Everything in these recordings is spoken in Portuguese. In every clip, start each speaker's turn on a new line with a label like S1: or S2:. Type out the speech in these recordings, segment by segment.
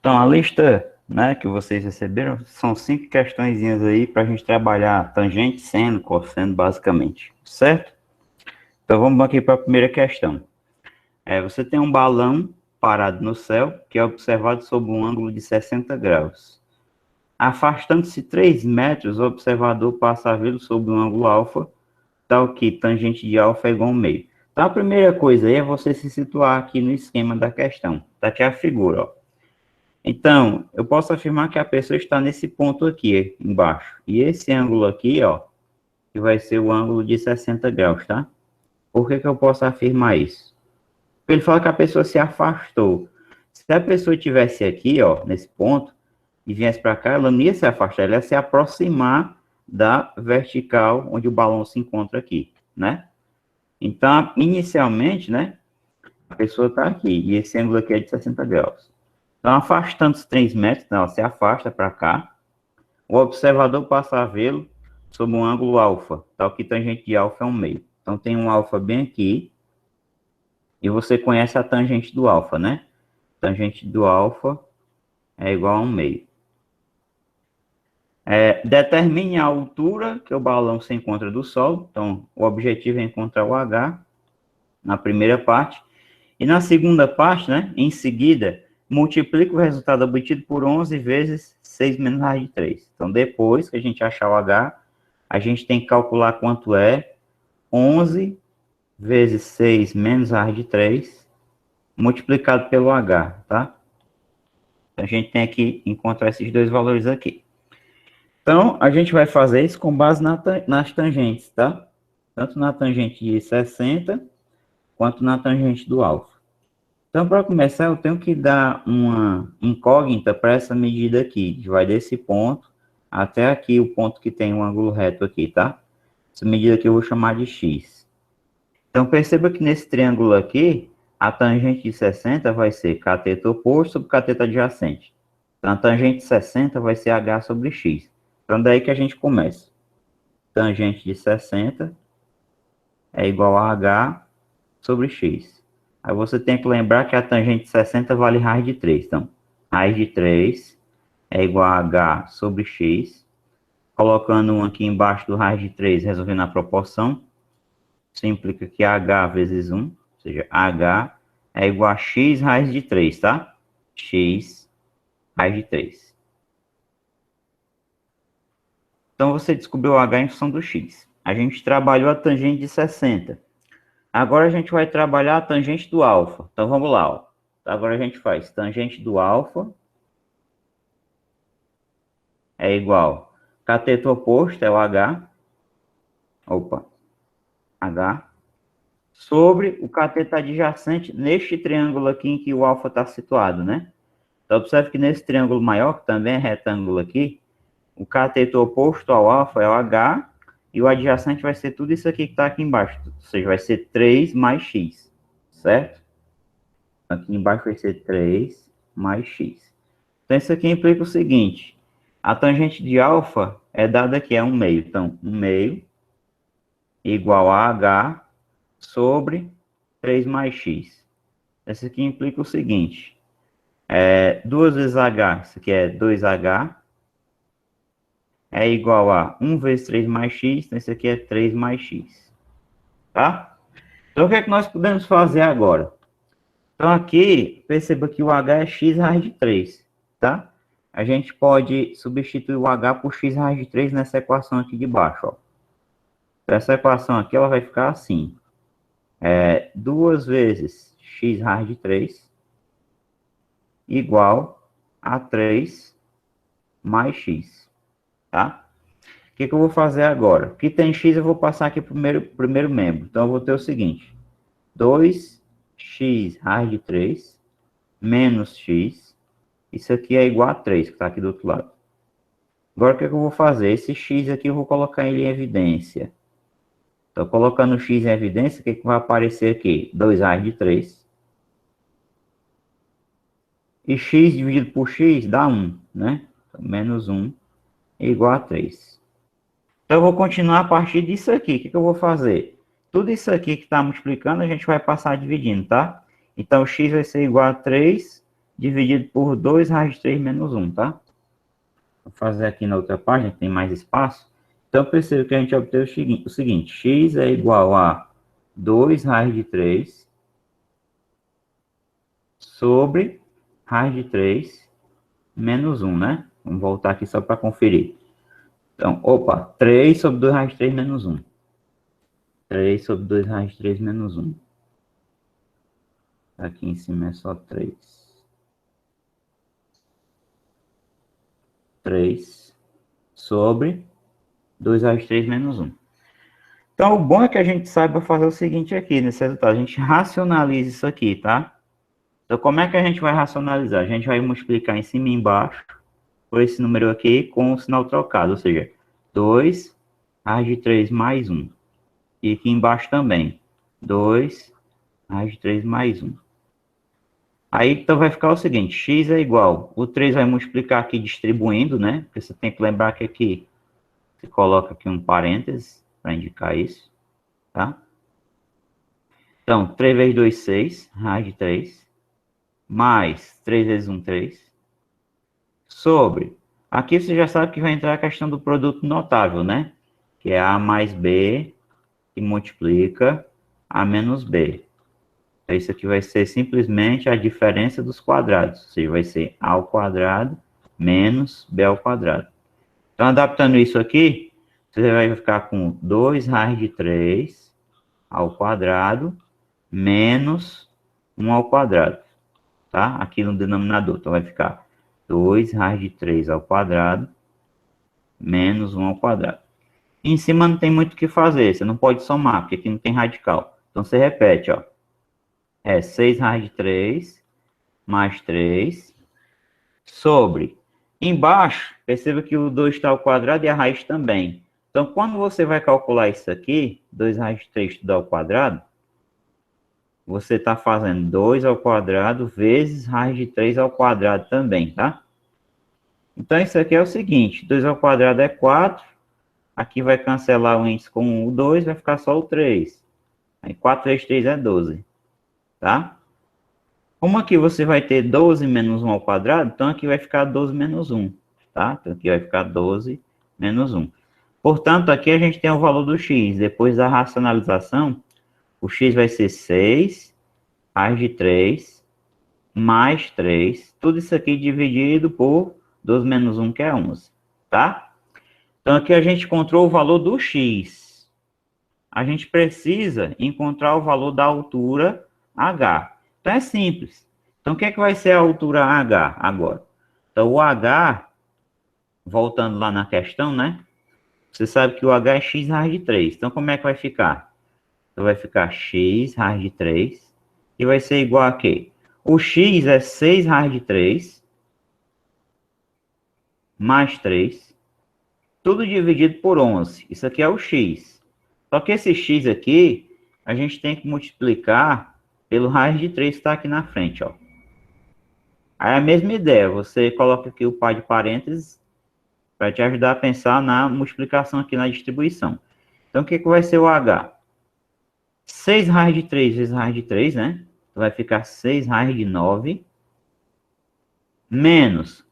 S1: Então, a lista, né, que vocês receberam são 5 questõezinhas aí para a gente trabalhar tangente, seno, cosseno, basicamente, certo? Então, vamos aqui para a primeira questão. Você tem um balão parado no céu que é observado sob um ângulo de 60 graus. Afastando-se 3 metros, o observador passa a vê-lo sob um ângulo alfa, tal que tangente de alfa é igual a meio. Então, a primeira coisa aí é você se situar aqui no esquema da questão. Tá aqui a figura, ó. Então, eu posso afirmar que a pessoa está nesse ponto aqui, embaixo. E esse ângulo aqui, ó, que vai ser o ângulo de 60 graus, tá? Por que que eu posso afirmar isso? Porque ele fala que a pessoa se afastou. Se a pessoa estivesse aqui, ó, nesse ponto, e viesse para cá, ela não ia se afastar, ela ia se aproximar da vertical onde o balão se encontra aqui, né? Então, inicialmente, né, a pessoa está aqui, e esse ângulo aqui é de 60 graus. Então, afastando os 3 metros, né, ela se afasta para cá, o observador passa a vê-lo sob um ângulo alfa, tal que tangente de alfa é 1/2. Então, tem um alfa bem aqui, e você conhece a tangente do alfa, né? Tangente do alfa é igual a 1/2. Determine a altura que o balão se encontra do Sol. Então, o objetivo é encontrar o H na primeira parte. E na segunda parte, né, em seguida, multiplica o resultado obtido por 11 vezes 6 menos raiz de 3. Então, depois que a gente achar o H, a gente tem que calcular quanto é 11 vezes 6 menos raiz de 3, multiplicado pelo H, tá? Então, a gente tem que encontrar esses dois valores aqui. Então, a gente vai fazer isso com base nas tangentes, tá? Tanto na tangente de 60, quanto na tangente do alfa. Então, para começar, eu tenho que dar uma incógnita para essa medida aqui, que vai desse ponto até aqui, o ponto que tem um ângulo reto aqui, tá? Essa medida aqui eu vou chamar de x. Então, perceba que nesse triângulo aqui, a tangente de 60 vai ser cateto oposto sobre cateto adjacente. Então, a tangente de 60 vai ser h sobre x. Então, daí que a gente começa. Tangente de 60 é igual a h sobre x. Aí você tem que lembrar que a tangente de 60 vale raiz de 3. Então, raiz de 3 é igual a h sobre x. Colocando um aqui embaixo do raiz de 3, resolvendo a proporção, isso implica que h vezes 1, ou seja, h é igual a x raiz de 3, tá? X raiz de 3. Então, você descobriu o h em função do x. A gente trabalhou a tangente de 60. Agora a gente vai trabalhar a tangente do alfa. Então, vamos lá, ó. Agora a gente faz tangente do alfa é igual cateto oposto, é o h, h, sobre o cateto adjacente neste triângulo aqui em que o alfa está situado, né? Então, observe que nesse triângulo maior, que também é retângulo aqui, o cateto oposto ao alfa é o h, e o adjacente vai ser tudo isso aqui que está aqui embaixo, ou seja, vai ser 3 mais x, certo? Aqui embaixo vai ser 3 mais x. Então, isso aqui implica o seguinte, a tangente de alfa é dada aqui, é 1/2. Então, 1/2 igual a h sobre 3 mais x. Isso aqui implica o seguinte, 2 vezes h, isso aqui é 2h, é igual a 1 vezes 3 mais x, então isso aqui é 3 mais x, tá? Então, o que é que nós podemos fazer agora? Então, aqui, perceba que o h é x raiz de 3, tá? A gente pode substituir o h por x raiz de 3 nessa equação aqui de baixo, ó. Então, essa equação aqui, ela vai ficar assim. 2 vezes x raiz de 3 igual a 3 mais x, tá? O que eu vou fazer agora? Aqui tem x, eu vou passar aqui para o primeiro membro. Então, eu vou ter o seguinte. 2x raiz de 3 menos x. Isso aqui é igual a 3, que está aqui do outro lado. Agora, o que eu vou fazer? Esse x aqui eu vou colocar ele em evidência. Então, colocando o x em evidência, o que vai aparecer aqui? 2 raiz de 3. E x dividido por x dá 1, né? Então, menos 1 é igual a 3. Então, eu vou continuar a partir disso aqui. O que eu vou fazer? Tudo isso aqui que está multiplicando, a gente vai passar dividindo, tá? Então, x vai ser igual a 3 dividido por 2 raiz de 3 menos 1, tá? Vou fazer aqui na outra página, que tem mais espaço. Então, perceba que a gente obteve o seguinte, x é igual a 2 raiz de 3 sobre raiz de 3 menos 1, né? Vamos voltar aqui só para conferir. Então, opa, 3 sobre 2 raiz de 3 menos 1. 3 sobre 2 raiz de 3 menos 1. Aqui em cima é só 3. 3 sobre 2 raiz de 3 menos 1. Então, o bom é que a gente saiba fazer o seguinte aqui, nesse resultado. A gente racionaliza isso aqui, tá? Então, como é que a gente vai racionalizar? A gente vai multiplicar em cima e embaixo por esse número aqui com o sinal trocado, ou seja, 2 raiz de 3 mais 1. E aqui embaixo também, 2 raiz de 3 mais 1. Aí, então, vai ficar o seguinte, x é igual, o 3 vai multiplicar aqui distribuindo, né? Porque você tem que lembrar que aqui, você coloca aqui um parênteses para indicar isso, tá? Então, 3 vezes 2, 6, raiz de 3, mais 3 vezes 1, 3, sobre, aqui você já sabe que vai entrar a questão do produto notável, né? Que é A mais B, que multiplica A menos B. Então, isso aqui vai ser simplesmente a diferença dos quadrados, ou seja, vai ser A ao quadrado menos B ao quadrado. Então, adaptando isso aqui, você vai ficar com 2 raiz de 3 ao quadrado menos 1 ao quadrado, tá? Aqui no denominador. Então, vai ficar 2 raiz de 3 ao quadrado menos 1 ao quadrado. E em cima não tem muito o que fazer, você não pode somar, porque aqui não tem radical. Então, você repete, ó. É 6 raiz de 3 mais 3 sobre. Embaixo, perceba que o 2 está ao quadrado e a raiz também. Então, quando você vai calcular isso aqui, 2 raiz de 3 tudo ao quadrado, você está fazendo 2 ao quadrado vezes raiz de 3 ao quadrado também, tá? Então, isso aqui é o seguinte, 2 ao quadrado é 4, aqui vai cancelar o índice com o 2, vai ficar só o 3. Aí, 4 vezes 3 é 12, tá? Como aqui você vai ter 12 menos 1 ao quadrado, então aqui vai ficar 12 menos 1, tá? Então aqui vai ficar 12 menos 1. Portanto, aqui a gente tem o valor do x. Depois da racionalização, o x vai ser 6 raiz de 3 mais 3. Tudo isso aqui dividido por 12 menos 1, que é 11, tá? Então aqui a gente encontrou o valor do x. A gente precisa encontrar o valor da altura h. Então é simples. Então o que é que vai ser a altura h agora? Então o h, voltando lá na questão, né? Você sabe que o h é x raiz de 3. Então como é que vai ficar? Então vai ficar x raiz de 3 e vai ser igual a quê? O x é 6 raiz de 3 mais 3, tudo dividido por 11. Isso aqui é o x. Só que esse x aqui, a gente tem que multiplicar pelo raiz de 3 que está aqui na frente, ó. Aí a mesma ideia, você coloca aqui o par de parênteses para te ajudar a pensar na multiplicação aqui na distribuição. Então, o que vai ser o h? 6 raiz de 3 vezes raiz de 3, né? Então, vai ficar 6 raiz de 9 menos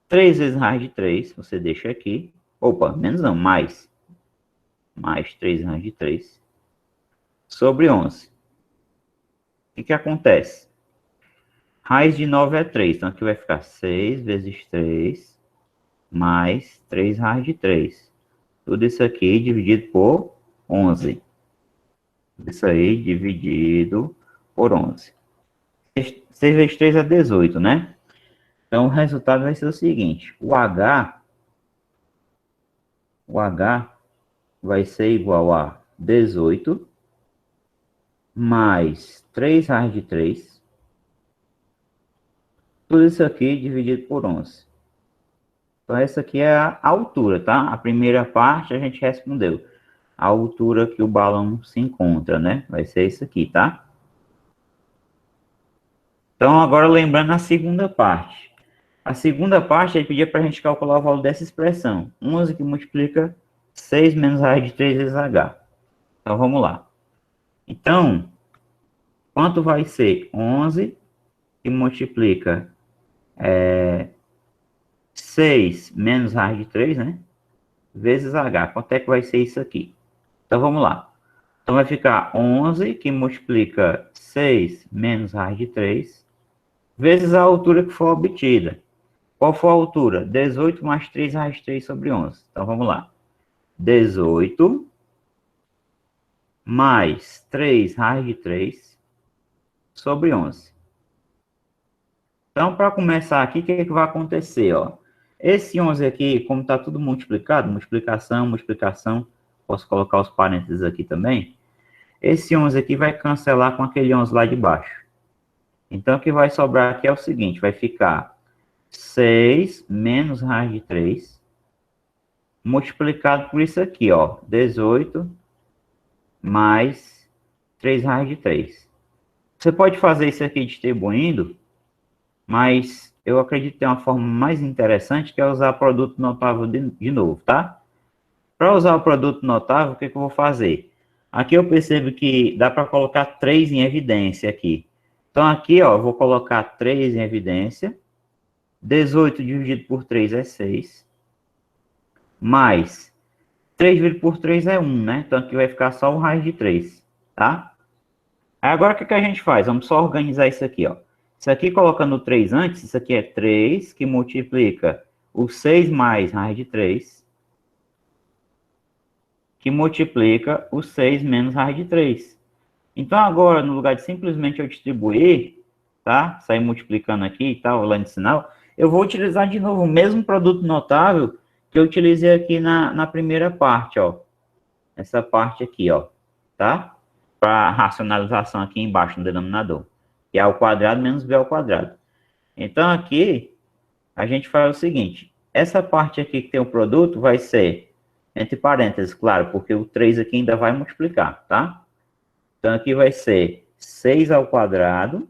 S1: 3 vezes raiz de 3, você deixa aqui. Opa, menos não, mais 3 raiz de 3 sobre 11. O que acontece? Raiz de 9 é 3, então aqui vai ficar 6 vezes 3 mais 3 raiz de 3. Tudo isso aqui dividido por 11. Isso aí dividido por 11. 6 vezes 3 é 18, né? Então o resultado vai ser o seguinte. O H vai ser igual a 18 mais 3 raiz de 3. Tudo isso aqui dividido por 11. Então, essa aqui é a altura, tá? A primeira parte a gente respondeu. A altura que o balão se encontra, né? Vai ser isso aqui, tá? Então, agora lembrando a segunda parte. A segunda parte, ele pedia para a gente calcular o valor dessa expressão. 11 que multiplica 6 menos raiz de 3 vezes h. Então, vamos lá. Então, quanto vai ser 11 que multiplica 6 menos raiz de 3, né? Vezes H. Quanto é que vai ser isso aqui? Então, vamos lá. Então, vai ficar 11, que multiplica 6 menos raiz de 3, vezes a altura que for obtida. Qual for a altura? 18 mais 3 raiz de 3 sobre 11. Então, vamos lá. 18 mais 3 raiz de 3 sobre 11. Então, para começar aqui, o que vai acontecer? Ó? Esse 11 aqui, como está tudo multiplicado, multiplicação, multiplicação, posso colocar os parênteses aqui também. Esse 11 aqui vai cancelar com aquele 11 lá de baixo. Então, o que vai sobrar aqui é o seguinte, vai ficar 6 menos raiz de 3, multiplicado por isso aqui, ó, 18 mais 3 raiz de 3. Você pode fazer isso aqui distribuindo, mas eu acredito que tem uma forma mais interessante, que é usar produto notável de novo, tá? Para usar o produto notável, o que eu vou fazer? Aqui eu percebo que dá para colocar 3 em evidência aqui. Então aqui, ó, eu vou colocar 3 em evidência. 18 dividido por 3 é 6. Mais 3 dividido por 3 é 1, né? Então aqui vai ficar só o raiz de 3, tá? Aí agora o que a gente faz? Vamos só organizar isso aqui, ó. Isso aqui colocando 3 antes, isso aqui é 3, que multiplica o 6 mais raiz de 3, que multiplica o 6 menos raiz de 3. Então agora, no lugar de simplesmente eu distribuir, tá? Sair multiplicando aqui e tal, lá no sinal, eu vou utilizar de novo o mesmo produto notável que eu utilizei aqui na primeira parte, ó. Essa parte aqui, ó, tá? Para racionalização aqui embaixo no denominador, que é A ao quadrado menos B ao quadrado. Então, aqui, a gente faz o seguinte, essa parte aqui que tem o produto vai ser, entre parênteses, claro, porque o 3 aqui ainda vai multiplicar, tá? Então, aqui vai ser 6 ao quadrado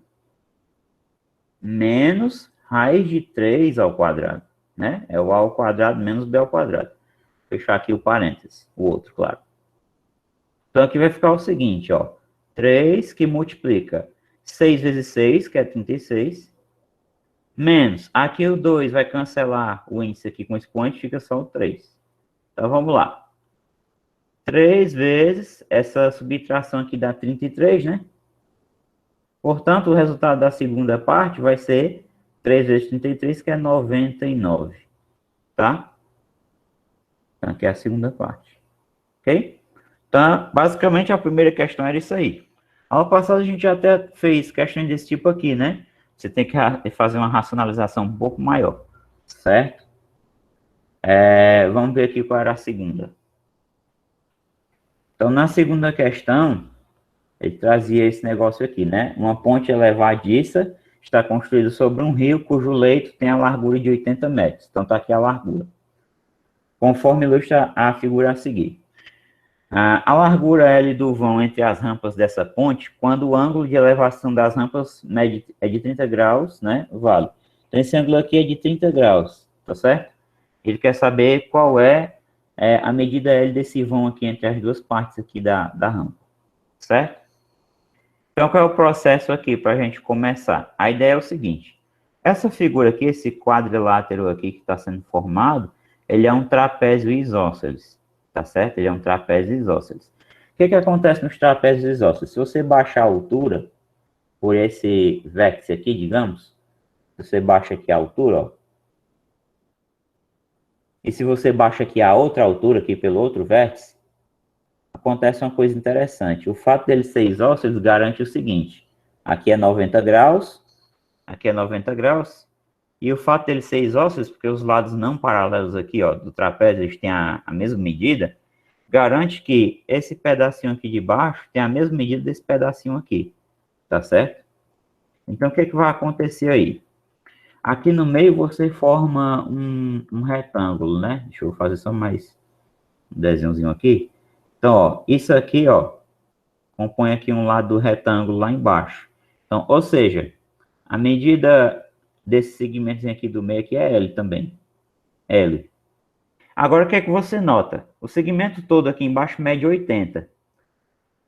S1: menos raiz de 3 ao quadrado, né? É o A ao quadrado menos B ao quadrado. Vou fechar aqui o parênteses, o outro, claro. Então, aqui vai ficar o seguinte, ó. 3 que multiplica 6 vezes 6, que é 36, menos, aqui o 2 vai cancelar o índice aqui com expoente, fica só o 3. Então, vamos lá. 3 vezes, essa subtração aqui dá 33, né? Portanto, o resultado da segunda parte vai ser 3 vezes 33, que é 99, tá? Então, aqui é a segunda parte, ok? Então, basicamente, a primeira questão era isso aí. Ao passado, a gente já até fez questões desse tipo aqui, né? Você tem que fazer uma racionalização um pouco maior, certo? Vamos ver aqui qual era a segunda. Então, na segunda questão, ele trazia esse negócio aqui, né? Uma ponte elevadiça está construída sobre um rio cujo leito tem a largura de 80 metros. Então, está aqui a largura. Conforme ilustra a figura a seguir. A largura L do vão entre as rampas dessa ponte, quando o ângulo de elevação das rampas é de 30 graus, né? Vale. Então, esse ângulo aqui é de 30 graus, tá certo? Ele quer saber qual é a medida L desse vão aqui entre as duas partes aqui da rampa, certo? Então, qual é o processo aqui para a gente começar? A ideia é o seguinte, essa figura aqui, esse quadrilátero aqui que está sendo formado, ele é um trapézio isósceles, tá certo? Ele é um trapézio isósceles. O que acontece nos trapézios isósceles? Se você baixar a altura por esse vértice aqui, digamos, você baixa aqui a altura, ó, e se você baixa aqui a outra altura, aqui pelo outro vértice, acontece uma coisa interessante. O fato dele ser isósceles garante o seguinte, aqui é 90 graus, aqui é 90 graus, e o fato dele ser isósceles, porque os lados não paralelos aqui, ó, do trapézio, eles têm a mesma medida, garante que esse pedacinho aqui de baixo tem a mesma medida desse pedacinho aqui, tá certo? Então, o que vai acontecer aí? Aqui no meio você forma um retângulo, né? Deixa eu fazer só mais um desenhozinho aqui. Então, ó, isso aqui, ó, compõe aqui um lado do retângulo lá embaixo. Então, ou seja, a medida desse segmento aqui do meio aqui é L também. L. Agora, o que você nota? O segmento todo aqui embaixo mede 80.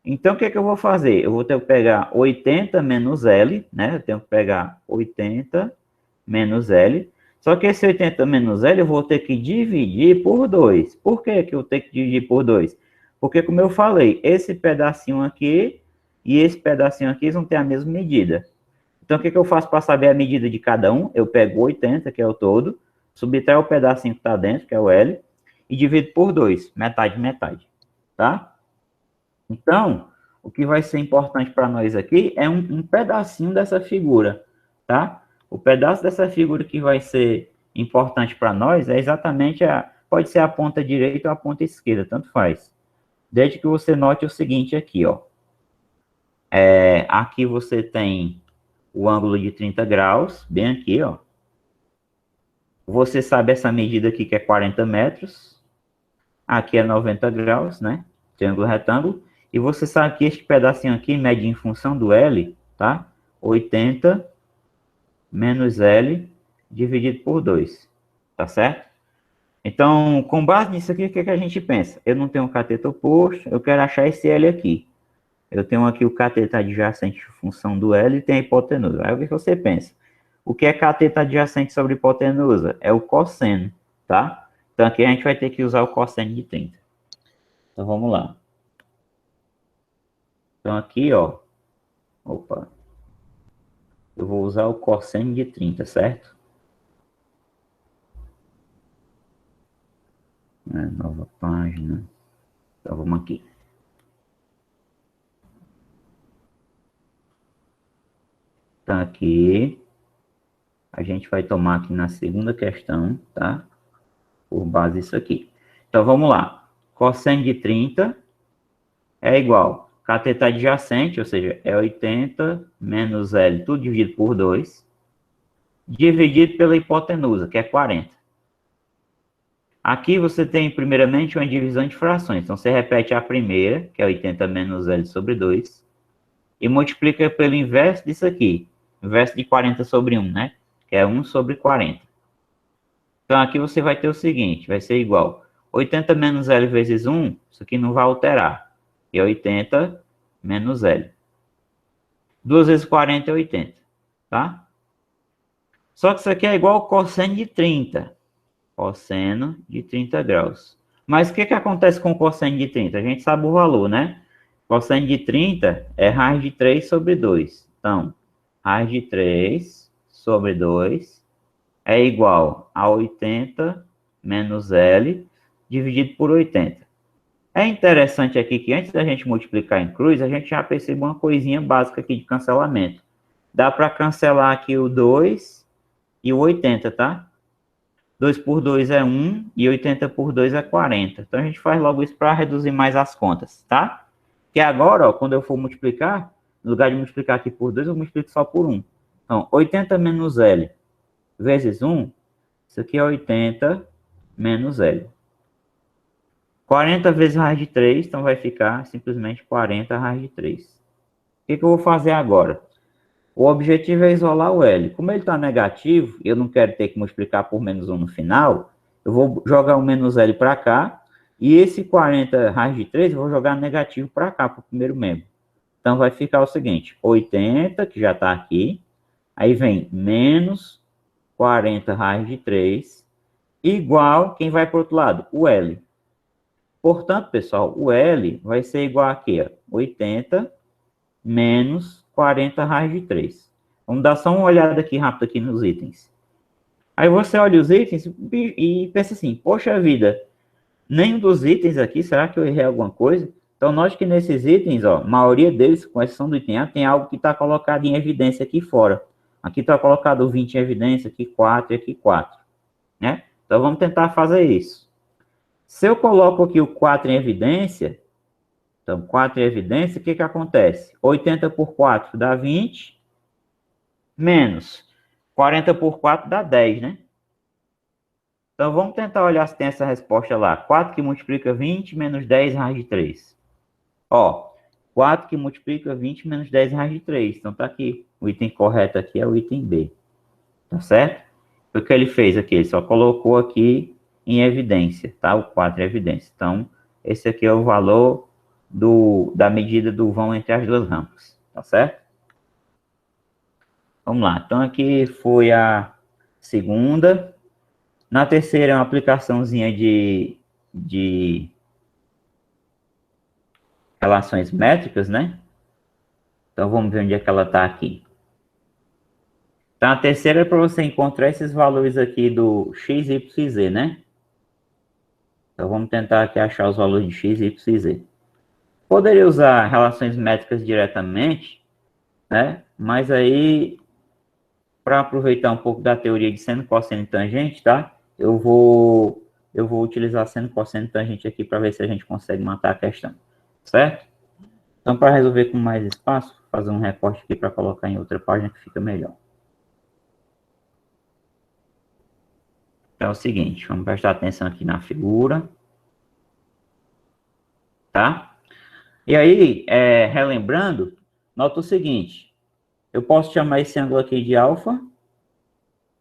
S1: Então, o que eu vou fazer? Eu vou ter que pegar 80 menos L, né? Eu tenho que pegar 80 menos L. Só que esse 80 menos L eu vou ter que dividir por 2. Por que que eu tenho que dividir por 2? Porque, como eu falei, esse pedacinho aqui e esse pedacinho aqui vão ter a mesma medida. Então, o que que eu faço para saber a medida de cada um? Eu pego 80, que é o todo, subtraio o pedacinho que está dentro, que é o L, e divido por 2, metade, metade, tá? Então, o que vai ser importante para nós aqui é um pedacinho dessa figura, tá? O pedaço dessa figura que vai ser importante para nós é exatamente pode ser a ponta direita ou a ponta esquerda, tanto faz. Desde que você note o seguinte aqui, ó. Aqui você tem o ângulo de 30 graus, bem aqui, ó. Você sabe essa medida aqui que é 40 metros. Aqui é 90 graus, né? Triângulo retângulo. E você sabe que este pedacinho aqui mede em função do L, tá? 80 menos L dividido por 2, tá certo? Então, com base nisso aqui, o que a gente pensa? Eu não tenho um cateto oposto, eu quero achar esse L aqui. Eu tenho aqui o cateto adjacente em função do L e tem a hipotenusa. Aí o que você pensa? O que é cateto adjacente sobre hipotenusa? É o cosseno, tá? Então aqui a gente vai ter que usar o cosseno de 30. Então vamos lá. Então aqui, ó. Opa. Eu vou usar o cosseno de 30, certo? Nova página. Então vamos aqui. Então aqui a gente vai tomar aqui na segunda questão, tá? Por base isso aqui. Então vamos lá. Cosseno de 30 é igual cateto adjacente, ou seja, é 80 menos L, tudo dividido por 2, dividido pela hipotenusa, que é 40. Aqui você tem, primeiramente, uma divisão de frações. Então, você repete a primeira, que é 80 menos L sobre 2, e multiplica pelo inverso disso aqui, inverso de 40 sobre 1, né? Que é 1 sobre 40. Então, aqui você vai ter o seguinte, vai ser igual 80 menos L vezes 1, isso aqui não vai alterar. E 80 menos L. 2 vezes 40 é 80, tá? Só que isso aqui é igual ao cosseno de 30. Cosseno de 30 graus. Mas o que que acontece com o cosseno de 30? A gente sabe o valor, né? Cosseno de 30 é raiz de 3 sobre 2. Então, raiz de 3 sobre 2 é igual a 80 menos L dividido por 80. É interessante aqui que antes da gente multiplicar em cruz, a gente já percebe uma coisinha básica aqui de cancelamento. Dá para cancelar aqui o 2 e o 80, tá? 2 por 2 é 1 e 80 por 2 é 40. Então, a gente faz logo isso para reduzir mais as contas, tá? Que agora, ó, quando eu for multiplicar, no lugar de multiplicar aqui por 2, eu multiplico só por 1. Então, 80 menos L vezes 1, isso aqui é 80 menos L. 40 vezes raiz de 3, então vai ficar simplesmente 40 raiz de 3. O que eu vou fazer agora? O objetivo é isolar o L. Como ele está negativo, eu não quero ter que multiplicar por menos 1 no final, eu vou jogar o menos L para cá, e esse 40 raiz de 3 eu vou jogar negativo para cá, para o primeiro membro. Então vai ficar o seguinte, 80, que já está aqui, aí vem menos 40 raiz de 3, igual, quem vai para o outro lado? O L. Portanto, pessoal, o L vai ser igual aqui, ó, 80 menos 40 raiz de 3. Vamos dar só uma olhada aqui rápido aqui nos itens. Aí você olha os itens e pensa assim, poxa vida, nenhum dos itens aqui, será que eu errei alguma coisa? Então, note que nesses itens, ó, a maioria deles, com exceção do item A, tem algo que está colocado em evidência aqui fora. Aqui está colocado 20 em evidência, aqui 4 e aqui 4. Né? Então, vamos tentar fazer isso. Se eu coloco aqui o 4 em evidência, então 4 em evidência, o que que acontece? 80 por 4 dá 20, menos 40 por 4 dá 10, né? Então, vamos tentar olhar se tem essa resposta lá. 4 que multiplica 20 menos 10 raiz de 3. Ó, 4 que multiplica 20 menos 10 raiz de 3. Então, tá aqui. O item correto aqui é o item B. Tá certo? O que ele fez aqui? Ele só colocou aqui em evidência, tá? O 4 em evidência. Então, esse aqui é o valor da medida do vão entre as duas rampas. Tá certo? Vamos lá. Então, aqui foi a segunda. Na terceira é uma aplicaçãozinha de relações métricas, né? Então vamos ver onde é que ela está aqui. Então a terceira é para você encontrar esses valores aqui do x, y e z, né? Então vamos tentar aqui achar os valores de x, y e z. Poderia usar relações métricas diretamente, né? Mas aí, para aproveitar um pouco da teoria de seno, cosseno e tangente, tá? Eu vou utilizar seno, cosseno e tangente aqui para ver se a gente consegue matar a questão, certo? Então, para resolver com mais espaço, vou fazer um recorte aqui para colocar em outra página que fica melhor. Então é o seguinte, vamos prestar atenção aqui na figura, tá? E aí, relembrando, nota o seguinte, eu posso chamar esse ângulo aqui de alfa,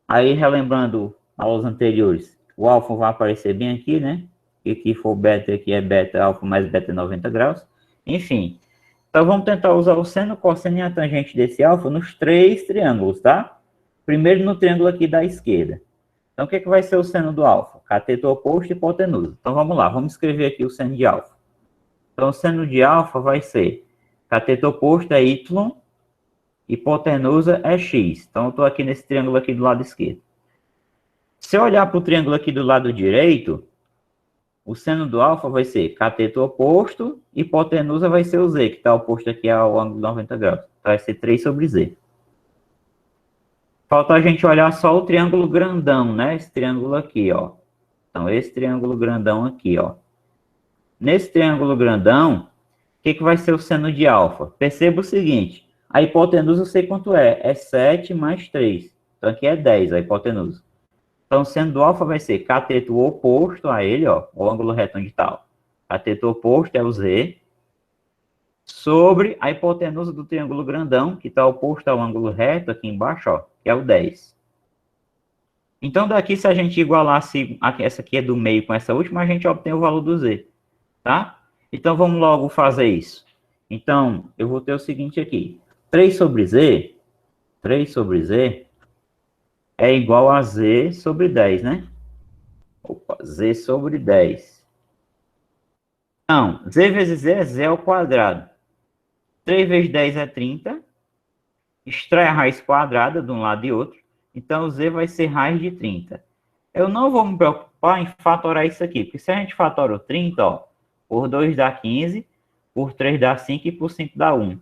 S1: aí relembrando aulas anteriores, o alfa vai aparecer bem aqui, né? E aqui for beta, aqui é beta, alfa mais beta 90 graus, enfim. Então vamos tentar usar o seno, cosseno e a tangente desse alfa nos três triângulos, tá? Primeiro no triângulo aqui da esquerda. Então, o que vai ser o seno do alfa? Cateto oposto e hipotenusa. Então, vamos lá. Vamos escrever aqui o seno de alfa. Então, o seno de alfa vai ser cateto oposto é y, hipotenusa é x. Então, eu estou aqui nesse triângulo aqui do lado esquerdo. Se eu olhar para o triângulo aqui do lado direito, o seno do alfa vai ser cateto oposto, hipotenusa vai ser o z, que está oposto aqui ao ângulo de 90 graus. Então, vai ser 3 sobre z. Falta a gente olhar só o triângulo grandão, né? Esse triângulo aqui, ó. Então, esse triângulo grandão aqui, ó. Nesse triângulo grandão, o que vai ser o seno de alfa? Perceba o seguinte, a hipotenusa eu sei quanto é. É 7 mais 3. Então, aqui é 10 a hipotenusa. Então, o seno do alfa vai ser cateto oposto a ele, ó. O ângulo reto onde está. Cateto oposto é o z. Sobre a hipotenusa do triângulo grandão, que está oposto ao ângulo reto aqui embaixo, ó, que é o 10. Então, daqui, se a gente igualasse essa aqui é do meio com essa última, a gente obtém o valor do z, tá? Então, vamos logo fazer isso. Então, eu vou ter o seguinte aqui. 3 sobre z é igual a z sobre 10, né? Opa, z sobre 10. Então, z vezes z é ao quadrado. 3 vezes 10 é 30. Extrai a raiz quadrada de um lado e outro. Então, z vai ser raiz de 30. Eu não vou me preocupar em fatorar isso aqui, porque se a gente fatora o 30, ó, por 2 dá 15, por 3 dá 5 e por 5 dá 1.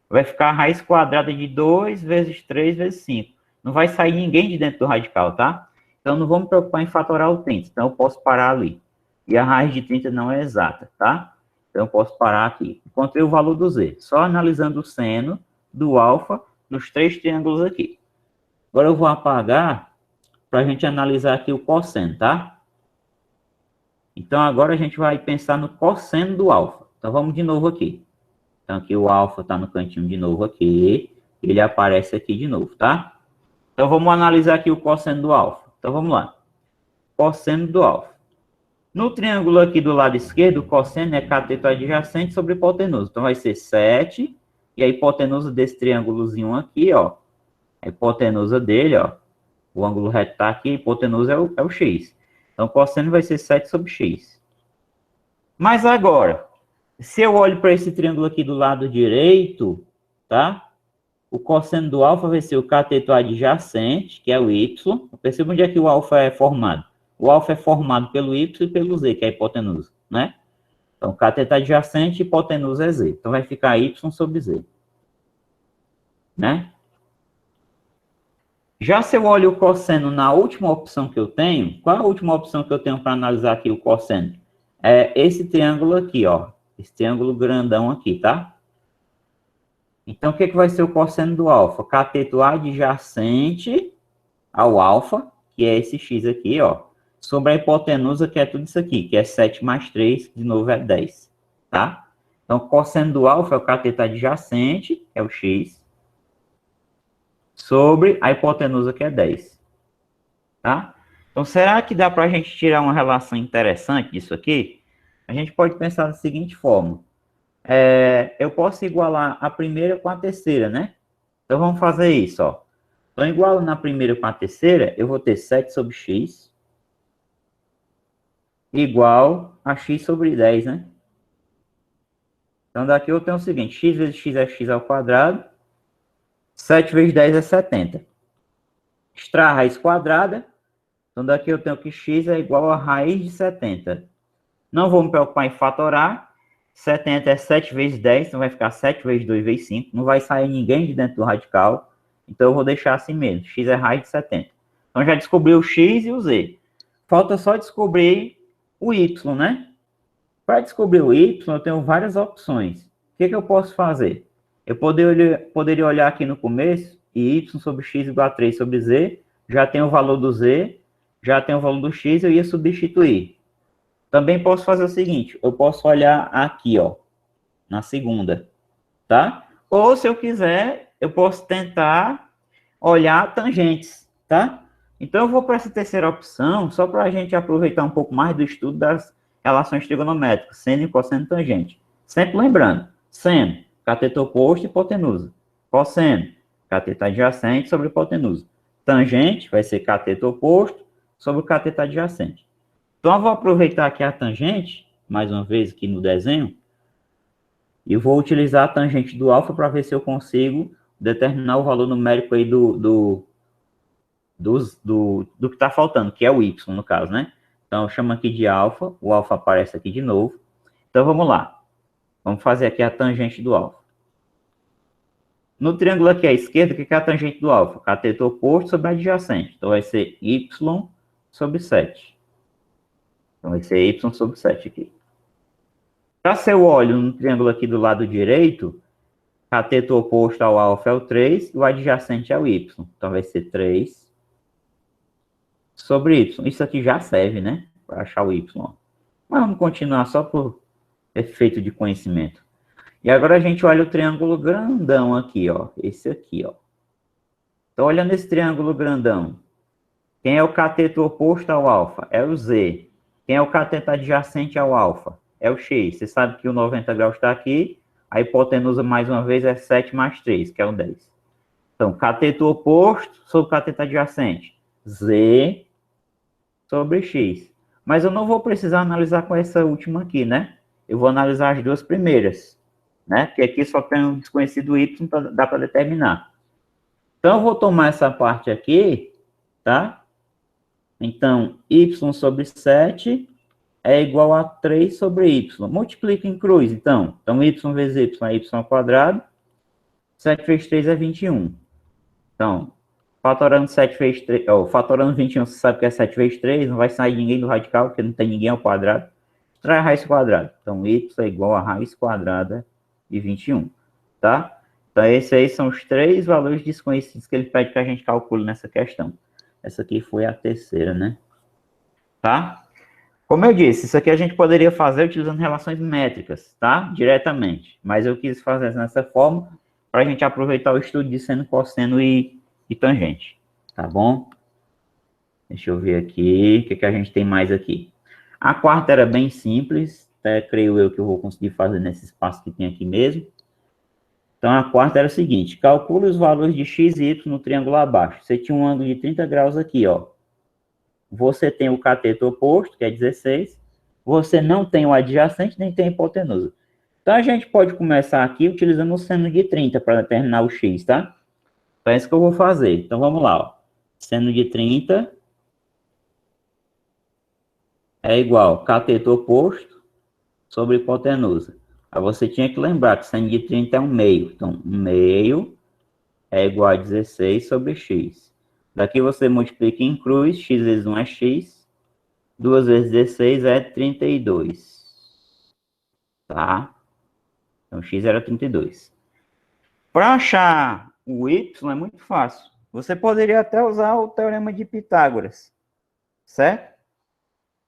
S1: Vai ficar a raiz quadrada de 2 vezes 3 vezes 5. Não vai sair ninguém de dentro do radical, tá? Então, não vou me preocupar em fatorar o 30. Então, eu posso parar ali. E a raiz de 30 não é exata, tá? Então, eu posso parar aqui. Encontrei o valor do z. Só analisando o seno do alfa nos três triângulos aqui. Agora eu vou apagar para a gente analisar aqui o cosseno, tá? Então, agora a gente vai pensar no cosseno do alfa. Então, vamos de novo aqui. Então, aqui o alfa está no cantinho de novo aqui. Ele aparece aqui de novo, tá? Então, vamos analisar aqui o cosseno do alfa. Então, vamos lá. Cosseno do alfa. No triângulo aqui do lado esquerdo, o cosseno é cateto adjacente sobre hipotenusa. Então, vai ser 7. E a hipotenusa desse triângulozinho aqui, ó. A hipotenusa dele, ó. O ângulo reto está aqui, a hipotenusa é o x. Então, o cosseno vai ser 7 sobre x. Mas agora, se eu olho para esse triângulo aqui do lado direito, tá? O cosseno do alfa vai ser o cateto adjacente, que é o y. Perceba onde é que o alfa é formado. O alfa é formado pelo y e pelo z, que é a hipotenusa, né? Então, cateto adjacente, hipotenusa é z. Então, vai ficar y sobre z, né? Já se eu olho o cosseno na última opção que eu tenho, qual é a última opção que eu tenho para analisar aqui o cosseno? É esse triângulo aqui, ó. Esse triângulo grandão aqui, tá? Então, o que vai ser o cosseno do alfa? Cateto adjacente ao alfa, que é esse x aqui, ó. Sobre a hipotenusa, que é tudo isso aqui, que é 7 mais 3, de novo é 10, tá? Então, o cosseno do alfa é o cateto adjacente, que é o x, sobre a hipotenusa, que é 10. Tá? Então, será que dá para a gente tirar uma relação interessante disso aqui? A gente pode pensar da seguinte forma. Eu posso igualar a primeira com a terceira, né? Então, vamos fazer isso, ó. Então, igual na primeira com a terceira, eu vou ter 7 sobre x igual a x sobre 10, né? Então, daqui eu tenho o seguinte, x vezes x é x ao quadrado, 7 vezes 10 é 70. Extrair a raiz quadrada, então daqui eu tenho que x é igual a raiz de 70. Não vou me preocupar em fatorar, 70 é 7 vezes 10, então vai ficar 7 vezes 2 vezes 5, não vai sair ninguém de dentro do radical, então eu vou deixar assim mesmo, x é raiz de 70. Então já descobri o x e o z. Falta só descobrir o y, né? Para descobrir o y, eu tenho várias opções. O que eu posso fazer? Eu poderia olhar aqui no começo, e y sobre x igual a 3 sobre z, já tem o valor do z, já tem o valor do x, eu ia substituir. Também posso fazer o seguinte, eu posso olhar aqui, ó, na segunda, tá? Ou, se eu quiser, eu posso tentar olhar tangentes, tá? Então, eu vou para essa terceira opção, só para a gente aproveitar um pouco mais do estudo das relações trigonométricas, seno, cosseno e tangente. Sempre lembrando, seno, cateto oposto e hipotenusa. Cosseno, cateto adjacente sobre hipotenusa. Tangente vai ser cateto oposto sobre o cateto adjacente. Então, eu vou aproveitar aqui a tangente, mais uma vez aqui no desenho, e vou utilizar a tangente do alfa para ver se eu consigo determinar o valor numérico aí do que está faltando, que é o y, no caso, né? Então, eu chamo aqui de alfa, o alfa aparece aqui de novo. Então, vamos lá. Vamos fazer aqui a tangente do alfa. No triângulo aqui à esquerda, o que é a tangente do alfa? Cateto oposto sobre adjacente. Então, vai ser y sobre 7. Então, vai ser y sobre 7 aqui. Para se eu olho no triângulo aqui do lado direito, cateto oposto ao alfa é o 3 e o adjacente é o y. Então, vai ser 3 sobre y. Isso aqui já serve, né? Para achar o y. Mas vamos continuar só por efeito de conhecimento. E agora a gente olha o triângulo grandão aqui, ó. Esse aqui, ó. Então, olhando esse triângulo grandão, quem é o cateto oposto ao alfa? É o z. Quem é o cateto adjacente ao alfa? É o x. Você sabe que o 90 graus está aqui. A hipotenusa, mais uma vez, é 7 mais 3, que é o 10. Então, cateto oposto sobre cateto adjacente. Z sobre x. Mas eu não vou precisar analisar com essa última aqui, né? Eu vou analisar as duas primeiras, né? Porque aqui só tem um desconhecido y, dá para determinar. Então, eu vou tomar essa parte aqui, tá? Então, y sobre 7 é igual a 3 sobre y. Multiplica em cruz, então. Então, y vezes y é y ao quadrado. 7 vezes 3 é 21. Então, fatorando 7 vezes 3, fatorando 21, você sabe que é 7 vezes 3, não vai sair ninguém do radical, porque não tem ninguém ao quadrado. Traz a raiz quadrada. Então, y é igual a raiz quadrada de 21, tá? Então, esses aí são os 3 valores desconhecidos que ele pede que a gente calcule nessa questão. Essa aqui foi a terceira, né? Tá? Como eu disse, isso aqui a gente poderia fazer utilizando relações métricas, tá? Diretamente. Mas eu quis fazer dessa forma para a gente aproveitar o estudo de seno, cosseno e tangente. Tá bom? Deixa eu ver aqui. O que a gente tem mais aqui? A quarta era bem simples. Até creio eu que eu vou conseguir fazer nesse espaço que tem aqui mesmo. Então, a quarta era o seguinte. Calcule os valores de x e y no triângulo abaixo. Você tinha um ângulo de 30 graus aqui, ó. Você tem o cateto oposto, que é 16. Você não tem o adjacente, nem tem a hipotenusa. Então, a gente pode começar aqui utilizando o seno de 30 para determinar o x, tá? Então, é isso que eu vou fazer. Então, vamos lá, ó. Seno de 30 é igual cateto oposto sobre hipotenusa. Aí você tinha que lembrar que seno de 30 é um meio. Então, um meio é igual a 16 sobre x. Daqui você multiplica em cruz, x vezes 1 é x. 2 vezes 16 é 32. Tá? Então, x era 32. Para achar o y é muito fácil. Você poderia até usar o teorema de Pitágoras, certo?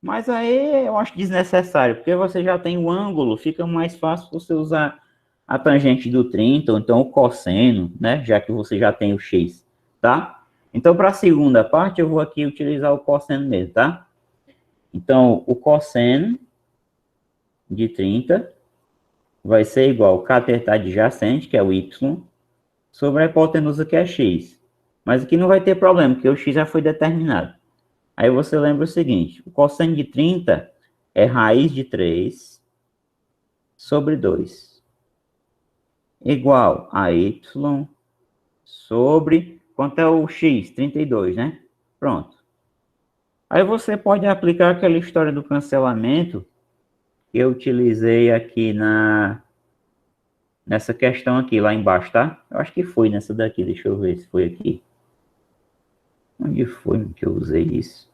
S1: Mas aí eu acho desnecessário, porque você já tem o ângulo, fica mais fácil você usar a tangente do 30, ou então o cosseno, né? Já que você já tem o x, tá? Então, para a segunda parte, eu vou aqui utilizar o cosseno mesmo, tá? Então, o cosseno de 30 vai ser igual ao cateto adjacente, que é o y, sobre a hipotenusa, que é x. Mas aqui não vai ter problema, porque o x já foi determinado. Aí você lembra o seguinte, o cosseno de 30 é raiz de 3 sobre 2, igual a y sobre, quanto é o x? 32, né? Pronto. Aí você pode aplicar aquela história do cancelamento que eu utilizei aqui nessa questão aqui, lá embaixo, tá? Eu acho que foi nessa daqui, deixa eu ver se foi aqui. Onde foi que eu usei isso?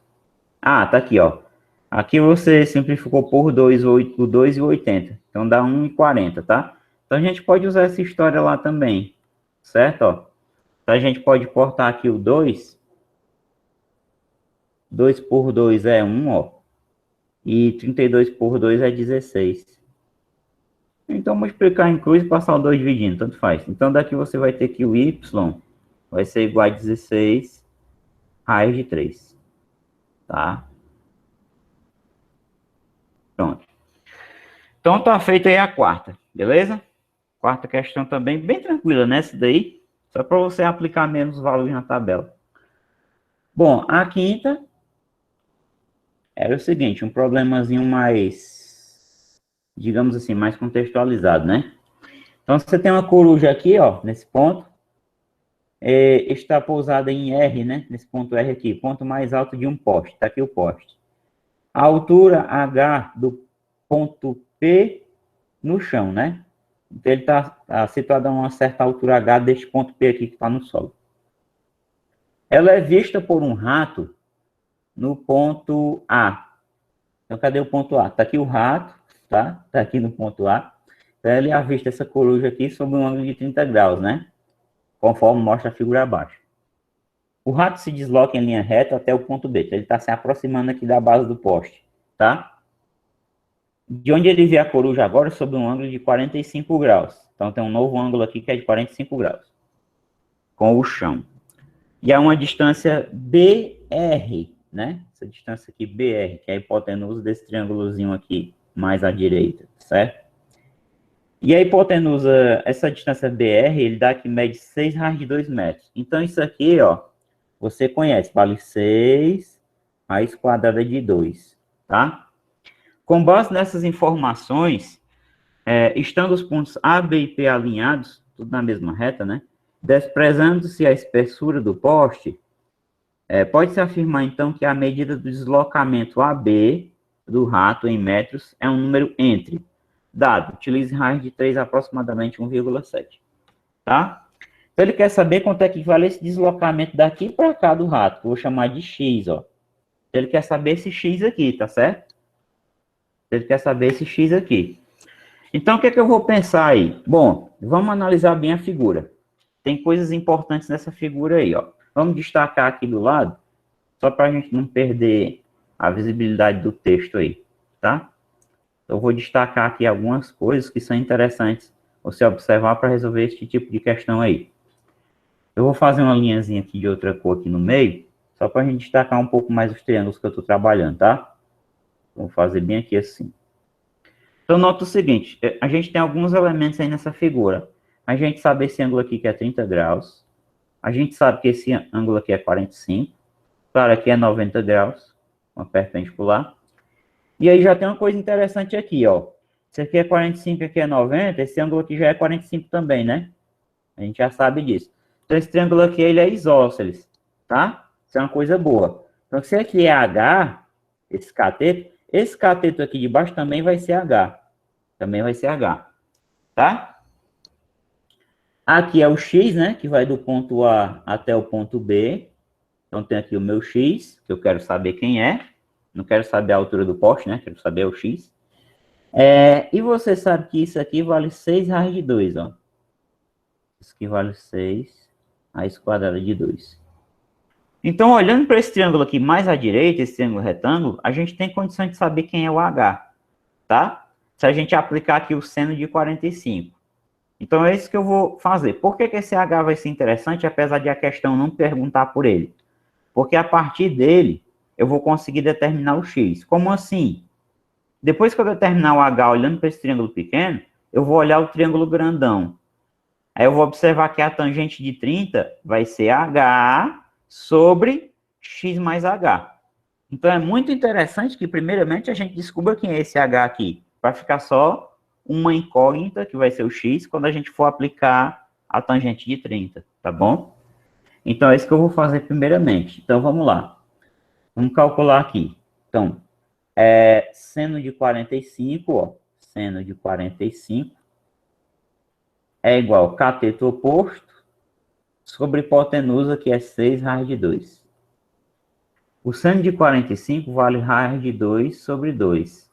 S1: Ah, tá aqui, ó. Aqui você simplificou por 2, o 2 e o 80. Então dá 1,40, tá? Então a gente pode usar essa história lá também, certo? Ó. Então a gente pode cortar aqui o 2. 2 por 2 é 1, ó. E 32 por 2 é 16. Então multiplicar em cruz e passar o 2 dividindo, tanto faz. Então daqui você vai ter que o y vai ser igual a 16 raiz de 3, tá? Pronto. Então tá feita aí a quarta, beleza? Quarta questão também, bem tranquila nessa daí, só para você aplicar menos valores na tabela. Bom, a quinta era o seguinte, um problemazinho mais, digamos assim, mais contextualizado, né? Então você tem uma coruja aqui, ó, nesse ponto, está pousada em R, né? Nesse ponto R aqui, ponto mais alto de um poste, tá aqui o poste. A altura H do ponto P no chão, né? Então ele está situado a uma certa altura H deste ponto P aqui que está no solo. Ela é vista por um rato no ponto A. Então, cadê o ponto A? Está aqui o rato, tá? Está aqui no ponto A. Então, ele avista essa coruja aqui sob um ângulo de 30 graus, né? Conforme mostra a figura abaixo. O rato se desloca em linha reta até o ponto B. Então, ele está se aproximando aqui da base do poste, tá? De onde ele vê a coruja agora, sob um ângulo de 45 graus. Então, tem um novo ângulo aqui que é de 45 graus. Com o chão. E há uma distância BR, né? Essa distância aqui, BR, que é a hipotenusa desse triângulozinho aqui, mais à direita, certo? E a hipotenusa, essa distância BR, ele dá que mede 6 raiz de 2 metros. Então, isso aqui, ó, você conhece, vale 6 raiz quadrada de 2, tá? Com base nessas informações, estando os pontos A, B e P alinhados, tudo na mesma reta, né? Desprezando-se a espessura do poste, pode-se afirmar, então, que a medida do deslocamento AB do rato em metros é um número entre, dado, utilize raiz de 3 aproximadamente 1,7, tá? Então, ele quer saber quanto é que vale esse deslocamento daqui para cá do rato, que eu vou chamar de x, ó. Ele quer saber esse x aqui, tá certo? Ele quer saber esse x aqui. Então, o que é que eu vou pensar aí? Bom, vamos analisar bem a figura. Tem coisas importantes nessa figura aí, ó. Vamos destacar aqui do lado, só para a gente não perder a visibilidade do texto aí, tá? Eu vou destacar aqui algumas coisas que são interessantes você observar para resolver esse tipo de questão aí. Eu vou fazer uma linhazinha aqui de outra cor aqui no meio, só para a gente destacar um pouco mais os triângulos que eu estou trabalhando, tá? Vou fazer bem aqui assim. Então, nota o seguinte, a gente tem alguns elementos aí nessa figura. A gente sabe esse ângulo aqui que é 30 graus. A gente sabe que esse ângulo aqui é 45. Claro, aqui é 90 graus, uma perpendicular. E aí já tem uma coisa interessante aqui, ó. Esse aqui é 45, aqui é 90, esse ângulo aqui já é 45 também, né? A gente já sabe disso. Então, esse triângulo aqui, ele é isósceles, tá? Isso é uma coisa boa. Então, se aqui é H, esse cateto aqui de baixo também vai ser H. Também vai ser H, tá? Aqui é o X, né? Que vai do ponto A até o ponto B. Então, tem aqui o meu X, que eu quero saber quem é. Não quero saber a altura do poste, né? Quero saber o X. E você sabe que isso aqui vale 6 raiz de 2, ó. Isso aqui vale 6 raiz quadrada de 2. Então, olhando para esse triângulo aqui mais à direita, esse triângulo retângulo, a gente tem condição de saber quem é o H, tá? Se a gente aplicar aqui o seno de 45. Então, é isso que eu vou fazer. Por que esse H vai ser interessante, apesar de a questão não perguntar por ele? Porque a partir dele, eu vou conseguir determinar o X. Como assim? Depois que eu determinar o H olhando para esse triângulo pequeno, eu vou olhar o triângulo grandão. Aí eu vou observar que a tangente de 30 vai ser h sobre x mais h. Então é muito interessante que, primeiramente, a gente descubra quem é esse h aqui. Vai ficar só uma incógnita, que vai ser o x, quando a gente for aplicar a tangente de 30, tá bom? Então é isso que eu vou fazer primeiramente. Então vamos lá. Vamos calcular aqui. Então, seno de 45, ó, seno de 45 é igual a cateto oposto sobre hipotenusa, que é 6 raiz de 2. O seno de 45 vale raiz de 2 sobre 2,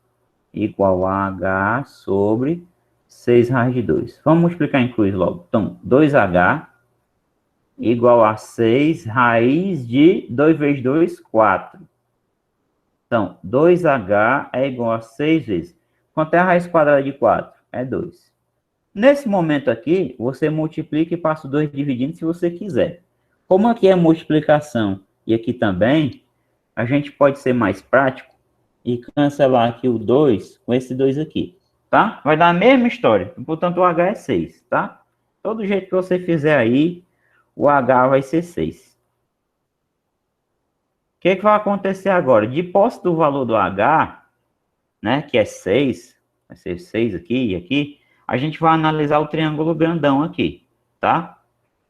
S1: igual a h sobre 6 raiz de 2. Vamos multiplicar em cruz logo. Então, 2h igual a 6 raiz de 2 vezes 2, 4. Então, 2h é igual a 6 vezes. Quanto é a raiz quadrada de 4? É 2. Nesse momento aqui, você multiplica e passa o 2 dividindo se você quiser. Como aqui é multiplicação e aqui também, a gente pode ser mais prático e cancelar aqui o 2 com esse 2 aqui, tá? Vai dar a mesma história. Portanto, o H é 6, tá? Todo jeito que você fizer aí, o H vai ser 6. O que vai acontecer agora? De posse do valor do H, né, que é 6, vai ser 6 aqui e aqui, a gente vai analisar o triângulo grandão aqui, tá?